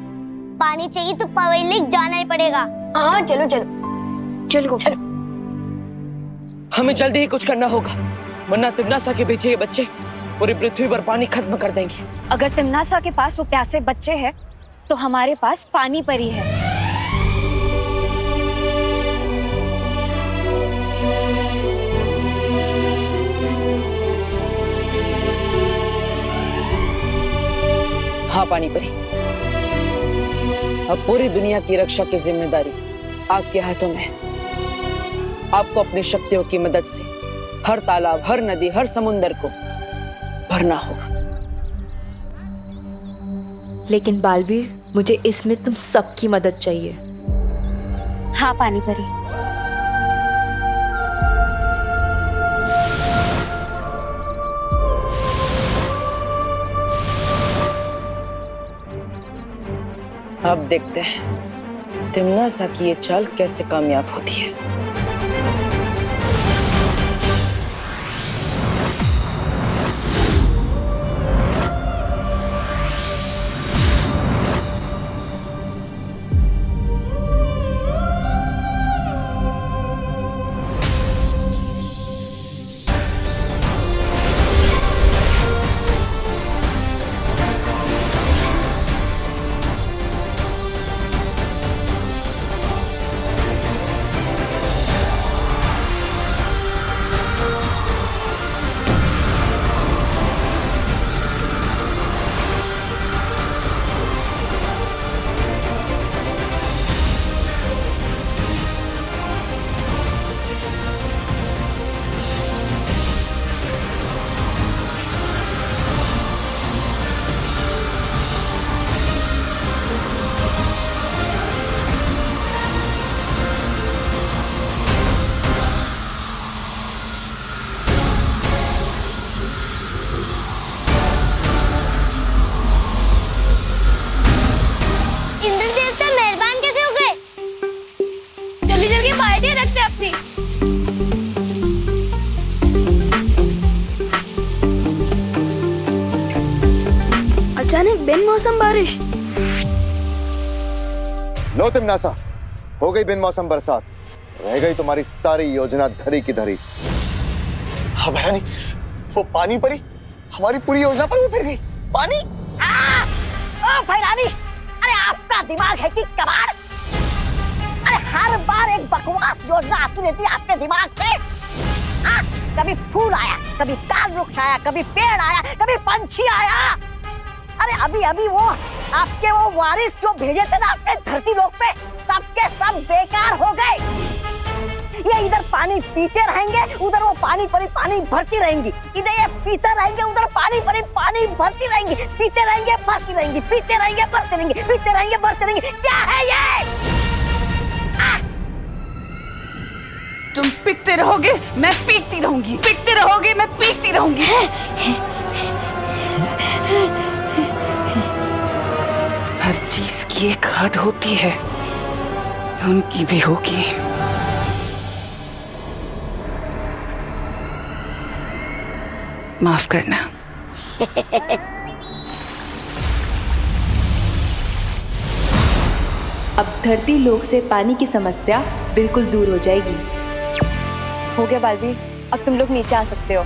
पानी चाहिए तो पवई लेक जाना ही पड़ेगा। हाँ चलो चलो चलो चलो। हमें जल्दी ही कुछ करना होगा, वरना तिमनासा के पीछे ये बच्चे पूरी पृथ्वी पर पानी खत्म कर देंगे। अगर तिमनासा के पास वो प्यासे बच्चे हैं तो हमारे पास पानी परी है। हाँ पानी परी, अब पूरी दुनिया की रक्षा की जिम्मेदारी आपके हाथों में है। आपको अपनी शक्तियों की मदद से हर तालाब, हर नदी, हर समुंदर को भरना होगा। लेकिन बालवीर, मुझे इसमें तुम सबकी मदद चाहिए। हाँ पानी परी। अब देखते हैं तिम्नासा की ये चाल कैसे कामयाब होती है। अचानक बिन मौसम बारिश। लो तिम्नासा, हो गई बिन मौसम बरसात, रह गई तुम्हारी सारी योजना धरी की धरी। हाँ भैरानी, वो पानी परी हमारी पूरी योजना पर वो फिर गई। पानी ओ भैरानी, अरे आपका दिमाग है कि कबाड़? अरे हर बार एक बकवास योजना आती रहती है आपके दिमाग से। कभी फूल आया, कभी ताल वृक्ष आया, कभी पेड़ आया, कभी पंछी आया। अरे अभी अभी वो आपके वो वारिस जो भेजे थे ना अपने धरती लोक पे, सबके सब बेकार हो गए। ये इधर पानी पीते रहेंगे, उधर वो पानी परी पानी भरती रहेंगी। इधर ये पीते रहेंगे, उधर पानी परी पानी भरती रहेंगी। पीते रहेंगे, भरती रहेंगी, पीते रहेंगे, भरते रहेंगे, पीते रहेंगे, भरते रहेंगे। क्या है ये? तुम पीटते रहोगे, मैं पीटती रहूंगी। पीटते रहोगे, मैं पीटती रहूंगी। हर चीज की एक हद होती है, उनकी भी होगी। माफ करना। अब धरती लोक से पानी की समस्या बिल्कुल दूर हो जाएगी। हो गया बालवीर, अब तुम लोग नीचे आ सकते हो।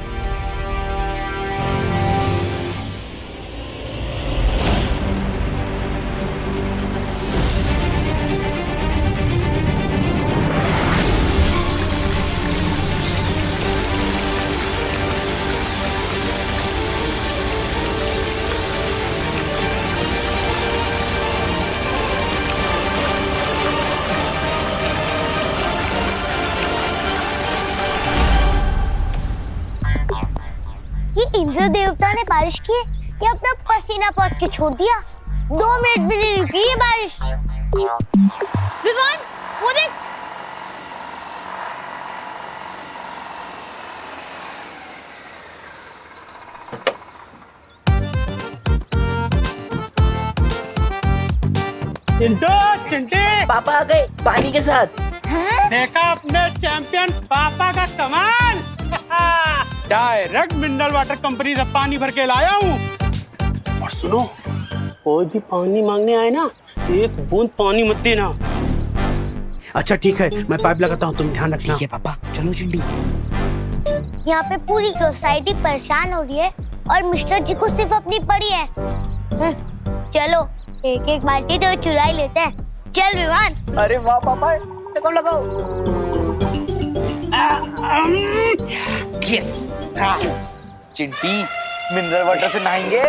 इंद्र देवता ने बारिश की कि अपना पसीना पहुंच के छोड़ दिया। 2 मिनट भी नहीं रुकी ये बारिश। विवान, वो देख। चिंटे पापा आ गए पानी के साथ। देखा अपने चैंपियन पापा का कमाल। डायरेक्ट मिनरल वाटर कंपनी से पानी भर के लाया हूँ। और सुनो, कोई भी पानी मांगने आए ना, एक बूंद पानी मत देना। अच्छा ठीक है, मैं पाइप लगाता हूँ, तुम ध्यान रखना। ठीक है पापा, चलो चिंटी। यहाँ पे पूरी सोसाइटी परेशान हो रही है और मिस्टर जी को सिर्फ अपनी पड़ी है। चलो एक एक बाल्टी तो चुरा ही लेते हैं। चल विमान। अरे वाह पापा, लगाओ लगाओ। यस। चिंटी मिनरल वाटर से नहाएंगे।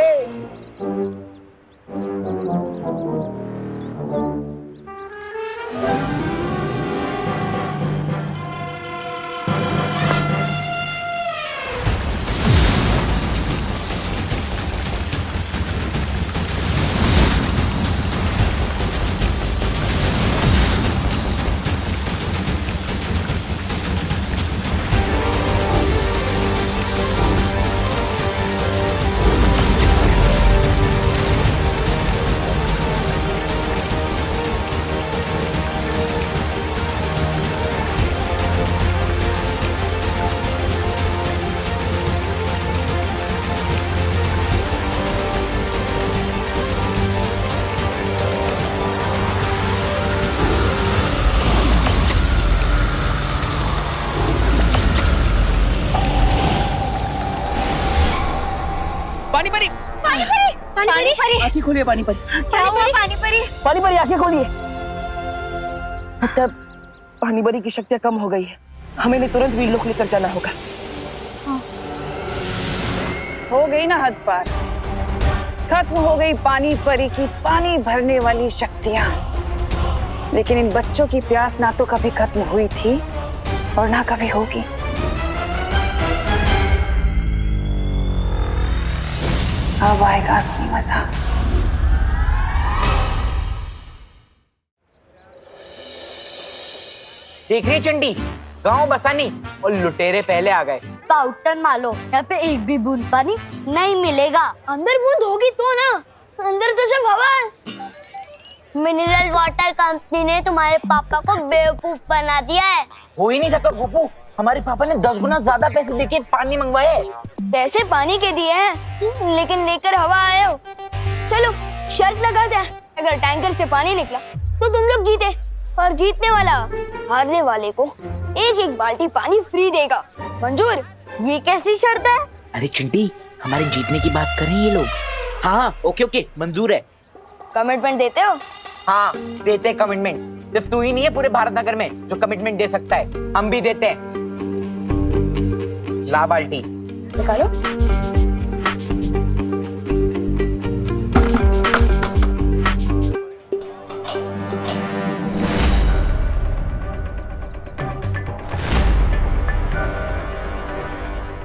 पानी परी, पानी परी, पानी परी। आंखें खोलिए पानी परी। क्या हुआ पानी परी? पानी परी आंखें खोलिए। मतलब पानी परी की शक्तियां कम हो गई है, हमें इन्हें तुरंत वीरलोक लेकर जाना होगा। हो गई ना हद पार, खत्म हो गई पानी परी की पानी भरने वाली शक्तियां। लेकिन इन बच्चों की प्यास ना तो कभी खत्म हुई थी और ना कभी होगी। अब आएगा असली मजा। देख रही चंडी, गांव बसानी और लुटेरे पहले आ गए। पाउडर मारो, यहाँ पे एक भी बूंद पानी नहीं मिलेगा। अंदर बूंद होगी तो ना, अंदर तो सिर्फ हवा है। मिनरल वाटर कंपनी ने तुम्हारे पापा को बेवकूफ बना दिया है। हो ही नहीं सका गुप्पू, हमारे पापा ने 10 गुना ज्यादा पैसे देके पानी मंगवाए। पैसे पानी के दिए हैं, लेकिन लेकर हवा आए हो। चलो शर्त लगाते हैं, अगर टैंकर से पानी निकला तो तुम लोग जीते, और जीतने वाला हारने वाले को एक एक बाल्टी पानी फ्री देगा। मंजूर? ये कैसी शर्त है? अरे चिंटी, हमारे जीतने की बात कर रहे हैं ये लोग। हाँ ओके ओके, मंजूर है। कमिटमेंट देते हो? हाँ देते हैं कमिटमेंट। सिर्फ तू ही नहीं है पूरे भारत नगर में जो कमिटमेंट दे सकता है, हम भी देते हैं। ला बाल्टी निकालो।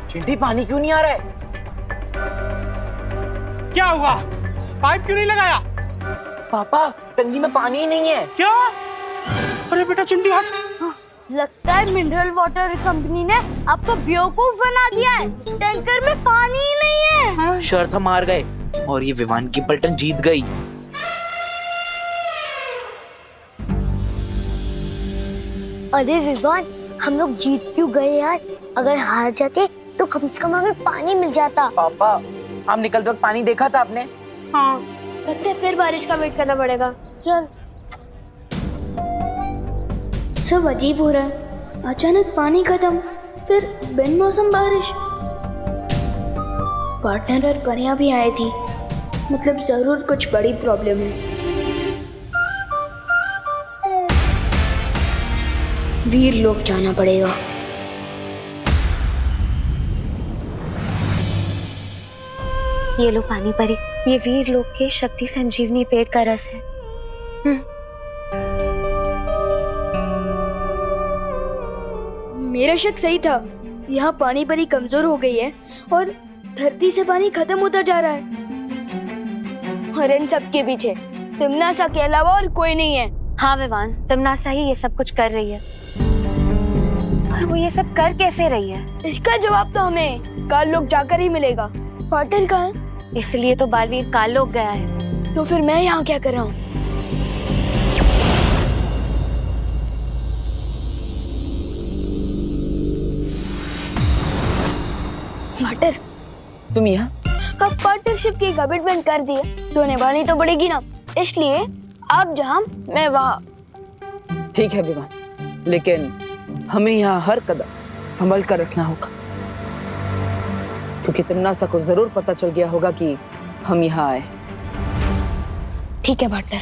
चिंटी पानी क्यों नहीं आ रहा है? क्या हुआ? पाइप क्यों नहीं लगाया? पापा टंकी में पानी ही नहीं है। क्या? अरे बेटा चिंटी हट। लगता है मिनरल वाटर कंपनी ने आपको बेवकूफ बना दिया है। टैंकर में पानी ही नहीं है। शर्त हम हार गए और ये विमान की पलटन जीत गई। अरे विवान, हम लोग जीत क्यों गए यार? अगर हार जाते तो कम से कम हमें पानी मिल जाता। पापा हम निकलते वक्त पानी देखा था आपने? हाँ, लगता है फिर बारिश का वेट करना पड़ेगा। चल। सब अजीब हो रहा है, अचानक पानी खत्म, फिर बिन मौसम बारिश। पार्टनर और परियां भी आई थी, मतलब जरूर कुछ बड़ी प्रॉब्लम है। वीर लोग जाना पड़ेगा। ये लो पानी परी, ये वीर लोक के शक्ति संजीवनी पेड़ का रस है। मेरा शक सही था, यहाँ पानी परी कमजोर हो गई है और धरती से पानी खत्म होता जा रहा है। और इन सब के पीछे तिमनासा के अलावा और कोई नहीं है। हाँ विवान, तिमनासा ही ये सब कुछ कर रही है। पर वो ये सब कर कैसे रही है? इसका जवाब तो हमें काल लोग जाकर ही मिलेगा। पार्टनर कहाँ है? इसलिए तो बालवीर काल लोक गया है। तो फिर मैं यहाँ क्या कर रहा हूँ? पार्टनर, तुम यहाँ? अब पार्टनरशिप की कमिटमेंट कर दी है तो निभानी तो पड़ेगी ना, इसलिए आप जहाँ मैं वहाँ। ठीक है विमान, लेकिन हमें यहाँ हर कदम संभल कर रखना होगा, क्योंकि तिमनासा को जरूर पता चल गया होगा कि हम यहाँ आए। ठीक है पार्टनर।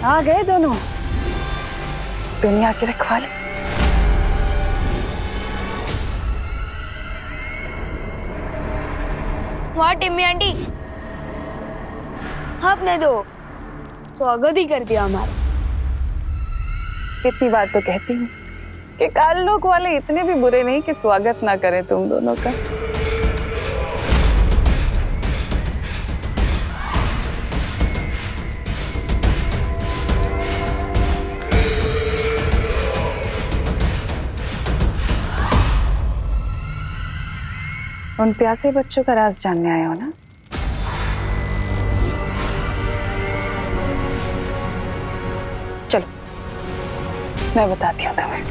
आ गए दोनों दुनिया के रखवाले। वाह टिम्मी आंटी, आपने तो स्वागत ही कर दिया हमारा। इतनी बात तो कहती हूँ कि काललोक वाले इतने भी बुरे नहीं कि स्वागत ना करें तुम दोनों का। उन प्यासे बच्चों का राज जानने आए हो ना? चलो मैं बताती हूँ तुम्हें।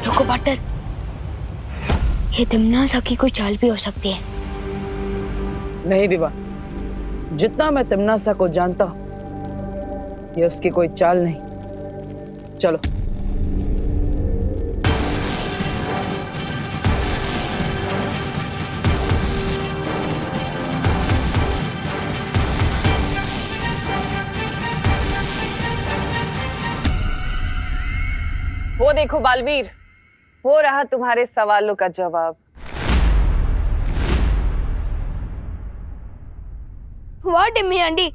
रुको पार्टनर, ये तिमनासा की कोई चाल भी हो सकती है। नहीं विवान, जितना मैं तिमनासा को जानता हूं ये उसकी कोई चाल नहीं। चलो वो देखो बालवीर, वो रहा तुम्हारे सवालों का जवाब। वाह टिम्मी आंटी,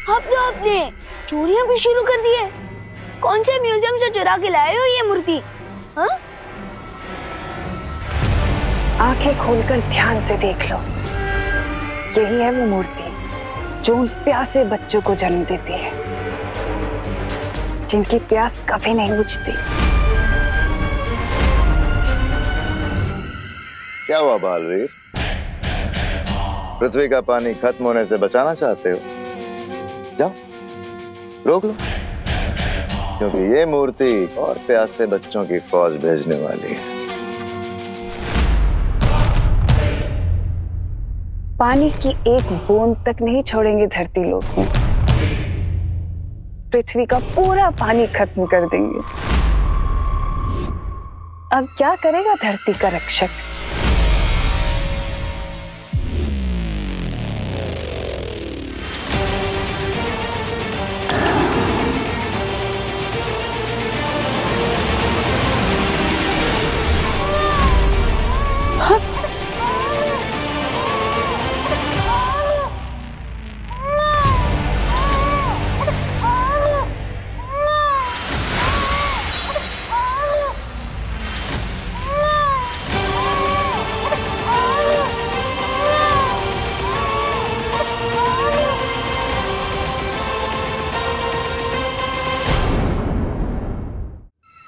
अब तो आपने चोरियां भी शुरू कर दी है। कौन से म्यूजियम से चुरा के लाए हो ये मूर्ति? हाँ? आंखें खोलकर ध्यान से देख लो, यही है वो मूर्ति जो उन प्यासे बच्चों को जन्म देती है, जिनकी प्यास कभी नहीं बुझती। क्या हुआ बालवीर, पृथ्वी का पानी खत्म होने से बचाना चाहते हो? जाओ रोक लो, क्योंकि ये मूर्ति और प्यासे बच्चों की फौज भेजने वाली है। पानी की एक बूंद तक नहीं छोड़ेंगे धरती लोक में, पृथ्वी का पूरा पानी खत्म कर देंगे। अब क्या करेगा धरती का रक्षक?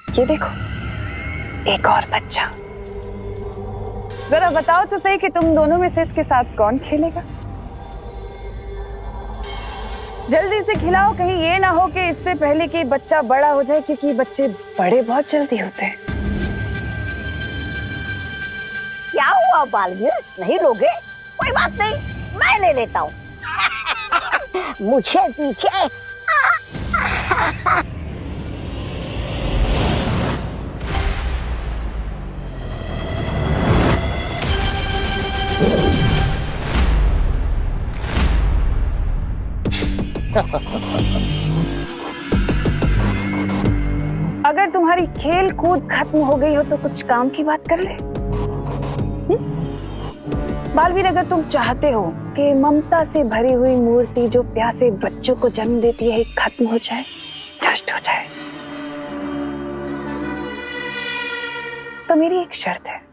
ये देखो, एक और बच्चा। जरा बताओ तो सही कि तुम दोनों में से इसके साथ कौन खेलेगा? जल्दी से खिलाओ, कहीं ये ना हो कि इससे पहले कि बच्चा बड़ा हो जाए, क्योंकि बच्चे बड़े बहुत जल्दी होते हैं। क्या हुआ बालवीर, नहीं लोगे? कोई बात नहीं, मैं ले लेता हूँ। मुझे पीछे। अगर तुम्हारी खेल कूद खत्म हो गई हो तो कुछ काम की बात कर ले। बालवीर, अगर तुम चाहते हो कि ममता से भरी हुई मूर्ति जो प्यासे बच्चों को जन्म देती है खत्म हो जाए, नष्ट हो जाए, तो मेरी एक शर्त है।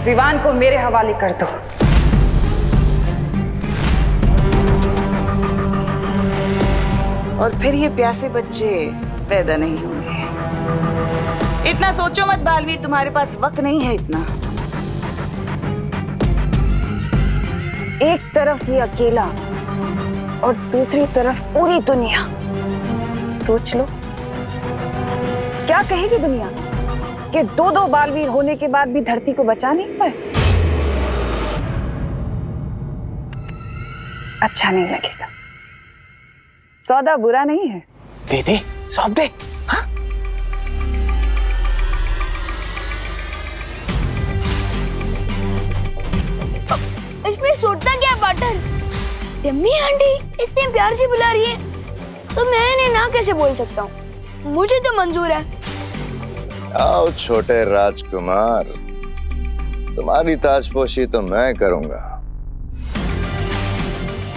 विवान को मेरे हवाले कर दो। और फिर ये प्यासे बच्चे पैदा नहीं होंगे। इतना सोचो मत बालवीर, तुम्हारे पास वक्त नहीं है इतना। एक तरफ ये अकेला और दूसरी तरफ पूरी दुनिया। सोच लो, क्या कहेगी दुनिया कि दो बालवीर होने के बाद भी धरती को बचा नहीं पाए? अच्छा नहीं लगेगा। सौदा बुरा नहीं है। दे दे, सौंप दे। हाँ? इसमें सोचता क्या है पार्टनर? यम्मी आंटी इतने प्यार से बुला रही है तो मैं इन्हें ना कैसे बोल सकता हूँ? मुझे तो मंजूर है। आओ छोटे राजकुमार, तुम्हारी ताजपोशी तो मैं करूंगा,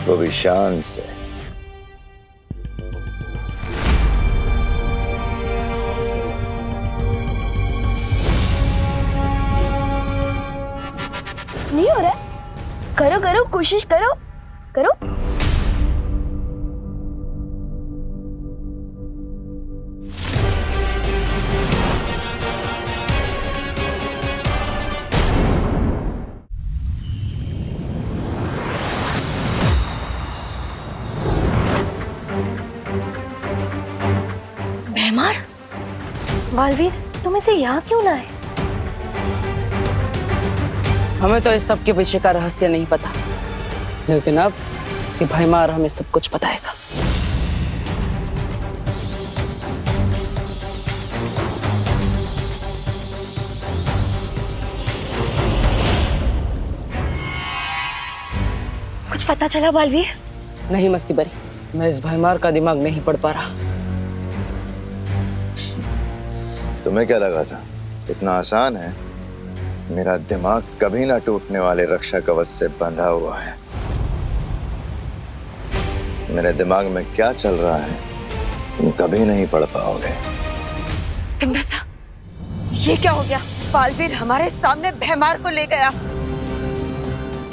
वो भी शान से। नहीं हो रहा है? करो करो, कोशिश करो करो। भैमार, बालवीर, तुम इसे यहाँ क्यों लाए? हमें तो इस सब के पीछे का रहस्य नहीं पता, लेकिन अब ये भैमार हमें सब कुछ बताएगा। कुछ पता चला बालवीर? नहीं मस्ती बरी, मैं इस भैमार का दिमाग नहीं पढ़ पा रहा। तुम्हें क्या लगा था इतना आसान है? मेरा दिमाग कभी ना टूटने वाले रक्षा कवच से बंधा हुआ है। मेरे दिमाग में क्या चल रहा है तुम कभी नहीं पढ़ पाओगे। तमन्ना, ये क्या हो गया? बालवीर हमारे सामने भैमार को ले गया।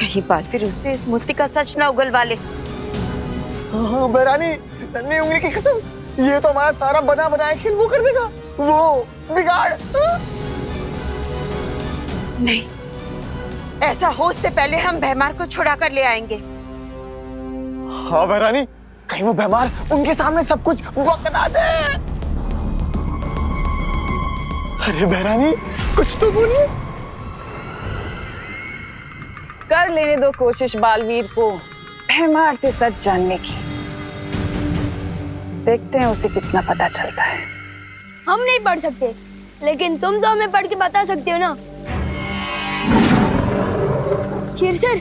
कहीं बालवीर उससे इस मूर्ति का सच ना उगलवा ले। बहरानी, नन्ही उंगली की कसम, ये तो हमारा सारा बना बनाया खेल वो कर देगा, वो बिगाड़। नहीं, ऐसा हो उससे पहले हम भैमार को छुड़ा कर ले आएंगे। हाँ बहरानी, कहीं वो भैमार उनके सामने सब कुछ बकना दे। अरे बहरानी, कुछ तो बोलिए। कर लेने दो कोशिश बालवीर को भैमार से सच जानने की। देखते हैं उसे कितना पता चलता है। हम नहीं पढ़ सकते, लेकिन तुम तो हमें पढ़ के बता सकते हो ना। शेर सर,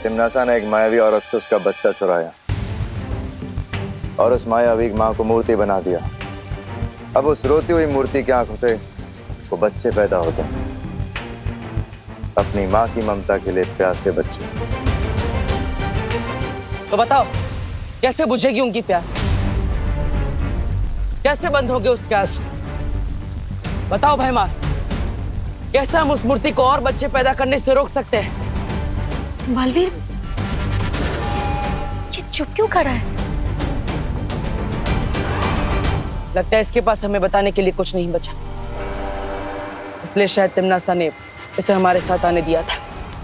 तिम्नासा ने एक मायावी औरत से उसका बच्चा चुराया और उस मायावी माँ को मूर्ति बना दिया। अब उस रोती हुई मूर्ति की आंखों से वो बच्चे पैदा होते हैं, अपनी माँ की ममता के लिए प्यासे बच्चे। तो बताओ, कैसे बुझेगी उनकी प्यास? कैसे बंद होगे उसके आंसू? बताओ भैमार, कैसे हम उस मूर्ति को और बच्चे पैदा करने से रोक सकते हैं? बालवीर, ये चुप क्यों खड़ा है? लगता है इसके पास हमें बताने के लिए कुछ नहीं बचा, इसलिए शायद तिम्नासा ने इसे हमारे साथ आने दिया था।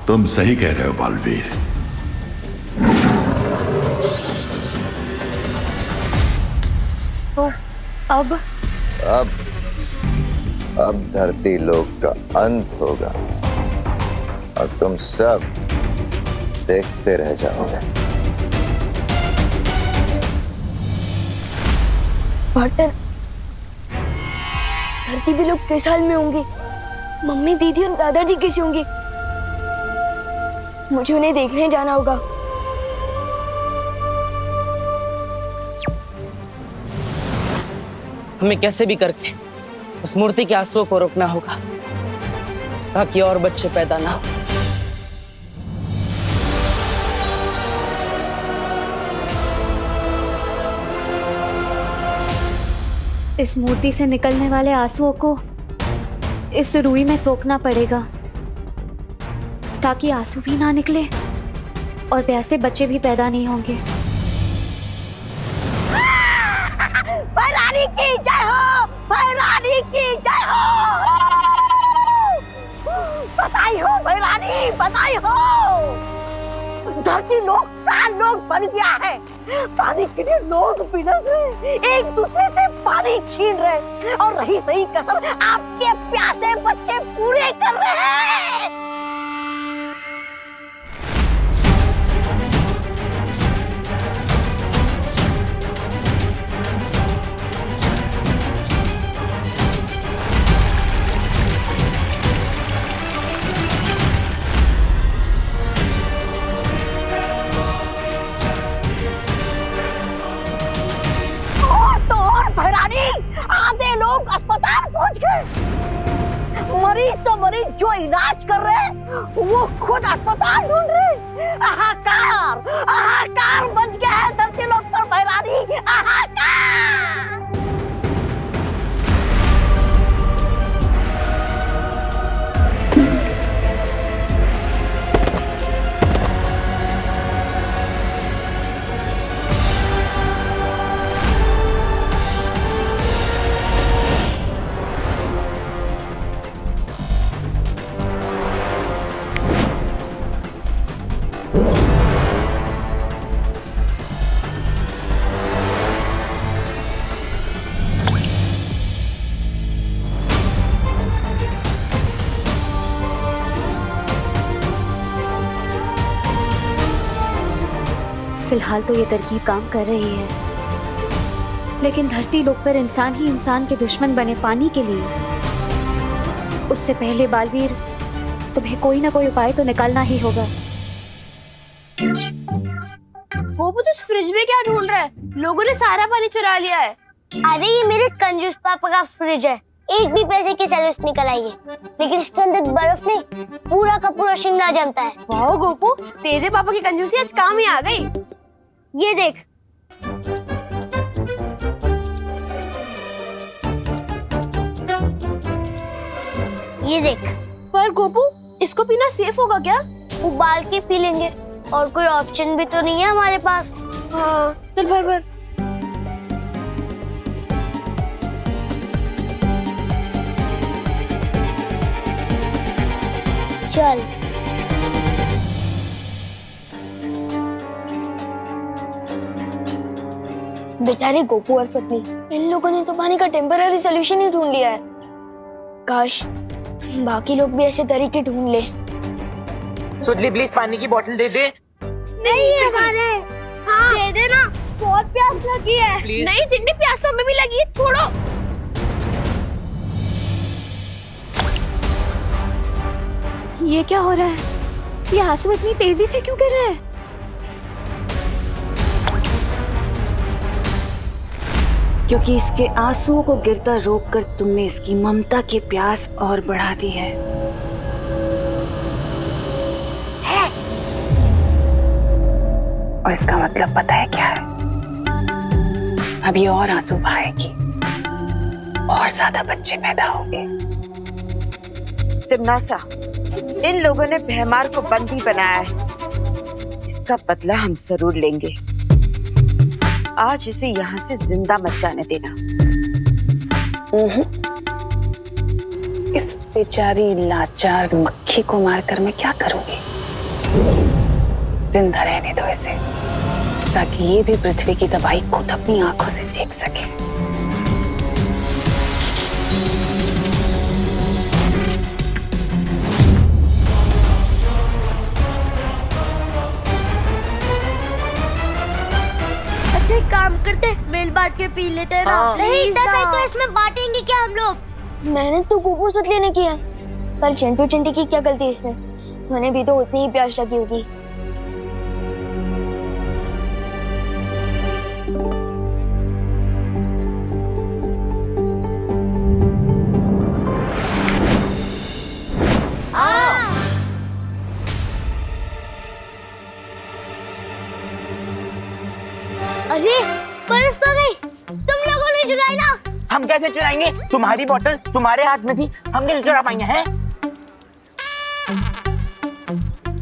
तुम सही कह रहे हो बालवीर। तो अब धरती लोक का अंत होगा और तुम सब देखते रह जाओगे। पार्टनर, धरती भी लोग किस हाल में होंगे? मम्मी, दीदी और दादाजी कैसे होंगे? मुझे उन्हें देखने जाना होगा। हमें कैसे भी करके उस मूर्ति के आंसुओं को रोकना होगा ताकि और बच्चे पैदा ना हो। इस मूर्ति से निकलने वाले आंसुओं को इस रुई में सोखना पड़ेगा ताकि आंसू भी ना निकले और प्यासे बच्चे भी पैदा नहीं होंगे। भैरानी की जय हो, भैरानी बधाई हो। धरती लोग प्राण लोग बन गया है। पानी के लिए लोग बिलख रहे, एक दूसरे से पानी छीन रहे और रही सही कसर आपके प्यासे बच्चे पूरे कर रहे हैं। आधे लोग अस्पताल पहुंच गए। मरीज तो मरीज जो इलाज कर रहे हैं वो खुद अस्पताल ढूंढ रहे। हाहाकार हाहाकार बच गया है धरती लोग पर भैरानी, हाहाकार। फिलहाल तो ये तरकीब काम कर रही है, लेकिन धरती लोक पर इंसान ही इंसान के दुश्मन बने पानी के लिए। उससे पहले बालवीर, तुम्हें कोई ना कोई उपाय तो निकालना ही होगा। गोपू तो फ्रिज में क्या ढूंढ रहा है? लोगों ने सारा पानी चुरा लिया है। अरे ये मेरे कंजूस पापा का फ्रिज है, एक भी पैसे की सर्विस निकल आई है, लेकिन इसके अंदर बर्फ नहीं, पूरा का पूरा शिमला जमता है। वाह गोपू, तेरे पापा की कंजूसी आज काम ही आ गई। ये देख, ये देख। पर गोपू, इसको पीना सेफ होगा क्या? उबाल के पी लेंगे, और कोई ऑप्शन भी तो नहीं है हमारे पास। हाँ, चल भर भर। चल। बेचारे गोपू और सतली, इन लोगों ने तो पानी का टेम्पररी सोल्यूशन ही ढूंढ लिया है। काश बाकी लोग भी ऐसे तरीके ढूंढ ले। सुतली प्लीज पानी की बोतल दे दे। नहीं है हमारे। हाँ दे दे ना, बहुत प्यास लगी है। नहीं जितनी प्यास तो हमें भी लगी है, छोड़ो। ये क्या हो रहा है? ये आंसू इतनी तेजी से क्यों गिर रहे हैं? क्योंकि इसके आंसुओं को गिरता रोककर तुमने इसकी ममता की प्यास और बढ़ा दी है। और इसका मतलब पता है क्या है? अभी और आंसू बहाएगी और ज्यादा बच्चे पैदा होंगे। तिमनासा, इन लोगों ने भैमार को बंदी बनाया है, इसका बदला हम जरूर लेंगे। आज इसे यहाँ से जिंदा मत जाने देना। इस बेचारी लाचार मक्खी को मारकर मैं क्या करूंगी? जिंदा रहने दो इसे, ताकि ये भी पृथ्वी की तबाही खुद अपनी आंखों से देख सके। अच्छा एक काम करते, मिल बांट के पी लेते हैं ना। हाँ। नहीं तो इसमें बांटेंगे क्या हम लोग? मैंने तो गोपू सतली ने किया, पर चिंटू चिंटी की क्या गलती है इसमें? उन्हें भी तो उतनी ही प्यास लगी होगी। अरे बर्फ तो गई, तुम लोगों ने चुराई ना। हम कैसे चुराएंगे? तुम्हारी बोतल तुम्हारे हाथ में थी, हम कैसे चुरा पाएंगे? हैं?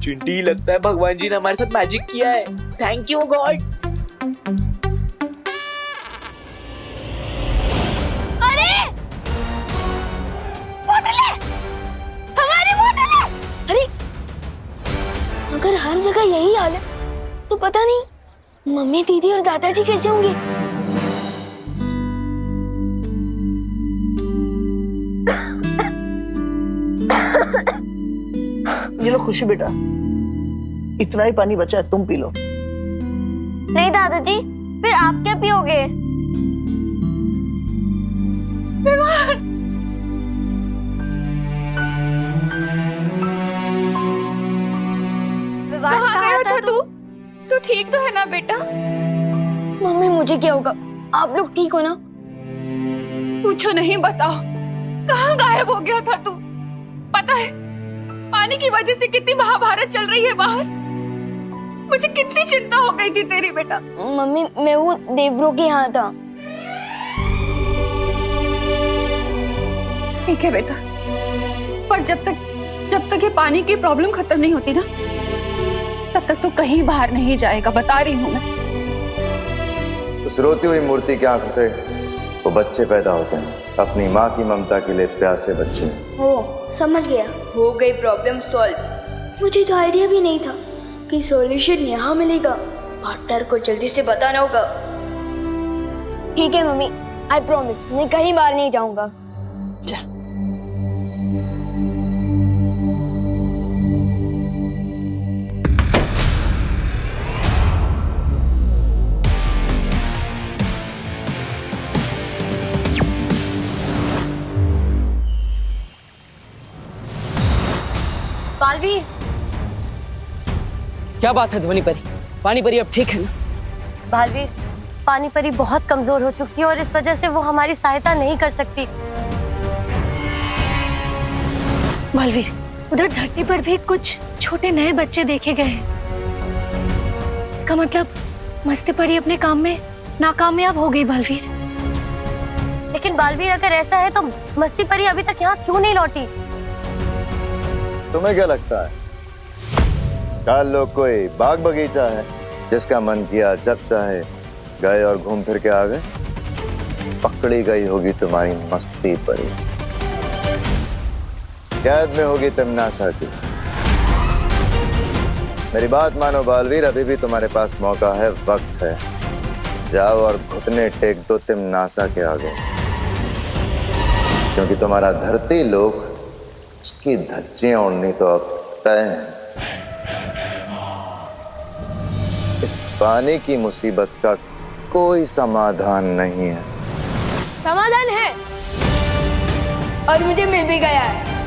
चिंटी, लगता है भगवान जी ने हमारे साथ मैजिक किया है। Thank you God. अरे बोतलें, हमारी बोतलें। अरे पता नहीं मम्मी, दीदी और दादाजी कैसे होंगे। ये लो खुशी बेटा, इतना ही पानी बचा है, तुम पी लो। नहीं दादाजी, फिर आप क्या पियोगे? कहाँ गया था तू? तू ठीक तो है ना बेटा? मम्मी मुझे क्या होगा, आप लोग ठीक हो ना? पूछो नहीं, बताओ कहाँ गायब हो गया था तू? पता है पानी की वजह से कितनी महाभारत चल रही है बाहर। मुझे कितनी चिंता हो गई थी तेरी बेटा। मम्मी मैं वो देवब्रो के यहाँ था। ठीक है बेटा, पर जब तक ये पानी की प्रॉब्लम खत्म नहीं होती ना, तब तक तो कहीं बाहर नहीं जाएगा, बता रही हूँ मैं। उस रोती हुई मूर्ति की आंखों से वो बच्चे पैदा होते हैं, अपनी माँ की ममता के लिए प्यासे बच्चे। हो समझ गया, हो गई प्रॉब्लम सॉल्व। मुझे तो आइडिया भी नहीं था कि सॉल्यूशन यहाँ मिलेगा। पार्टनर को जल्दी से बताना होगा। ठीक है मम्मी, आई प्रॉमिस मैं कहीं बाहर नहीं जाऊंगा। जा। बालवीर, क्या बात है ध्वनि परी? पानी परी अब ठीक है ना? बालवीर, पानी परी बहुत कमजोर हो चुकी है और इस वजह से वो हमारी सहायता नहीं कर सकती। बालवीर, उधर धरती पर भी कुछ छोटे नए बच्चे देखे गए हैं। इसका मतलब मस्ती परी अपने काम में नाकामयाब हो गई। बालवीर, लेकिन बालवीर अगर ऐसा है तो मस्ती परी अभी तक यहाँ क्यों नहीं लौटी? तुम्हें क्या लगता है कल लोग कोई बाग बगीचा है जिसका मन किया जब चाहे गए और घूम फिर के आ गए? पकड़ी गई होगी तुम्हारी मस्ती परी, कैद में होगी तिमनासा की। मेरी बात मानो बालवीर, अभी भी तुम्हारे पास मौका है, वक्त है। जाओ और घुटने टेक दो तिमनासा के आगे, क्योंकि तुम्हारा धरती लोग उसकी धज्जियां उड़नी तो अब तय है। इस पानी की मुसीबत का कोई समाधान नहीं है। समाधान है और मुझे मिल भी गया है।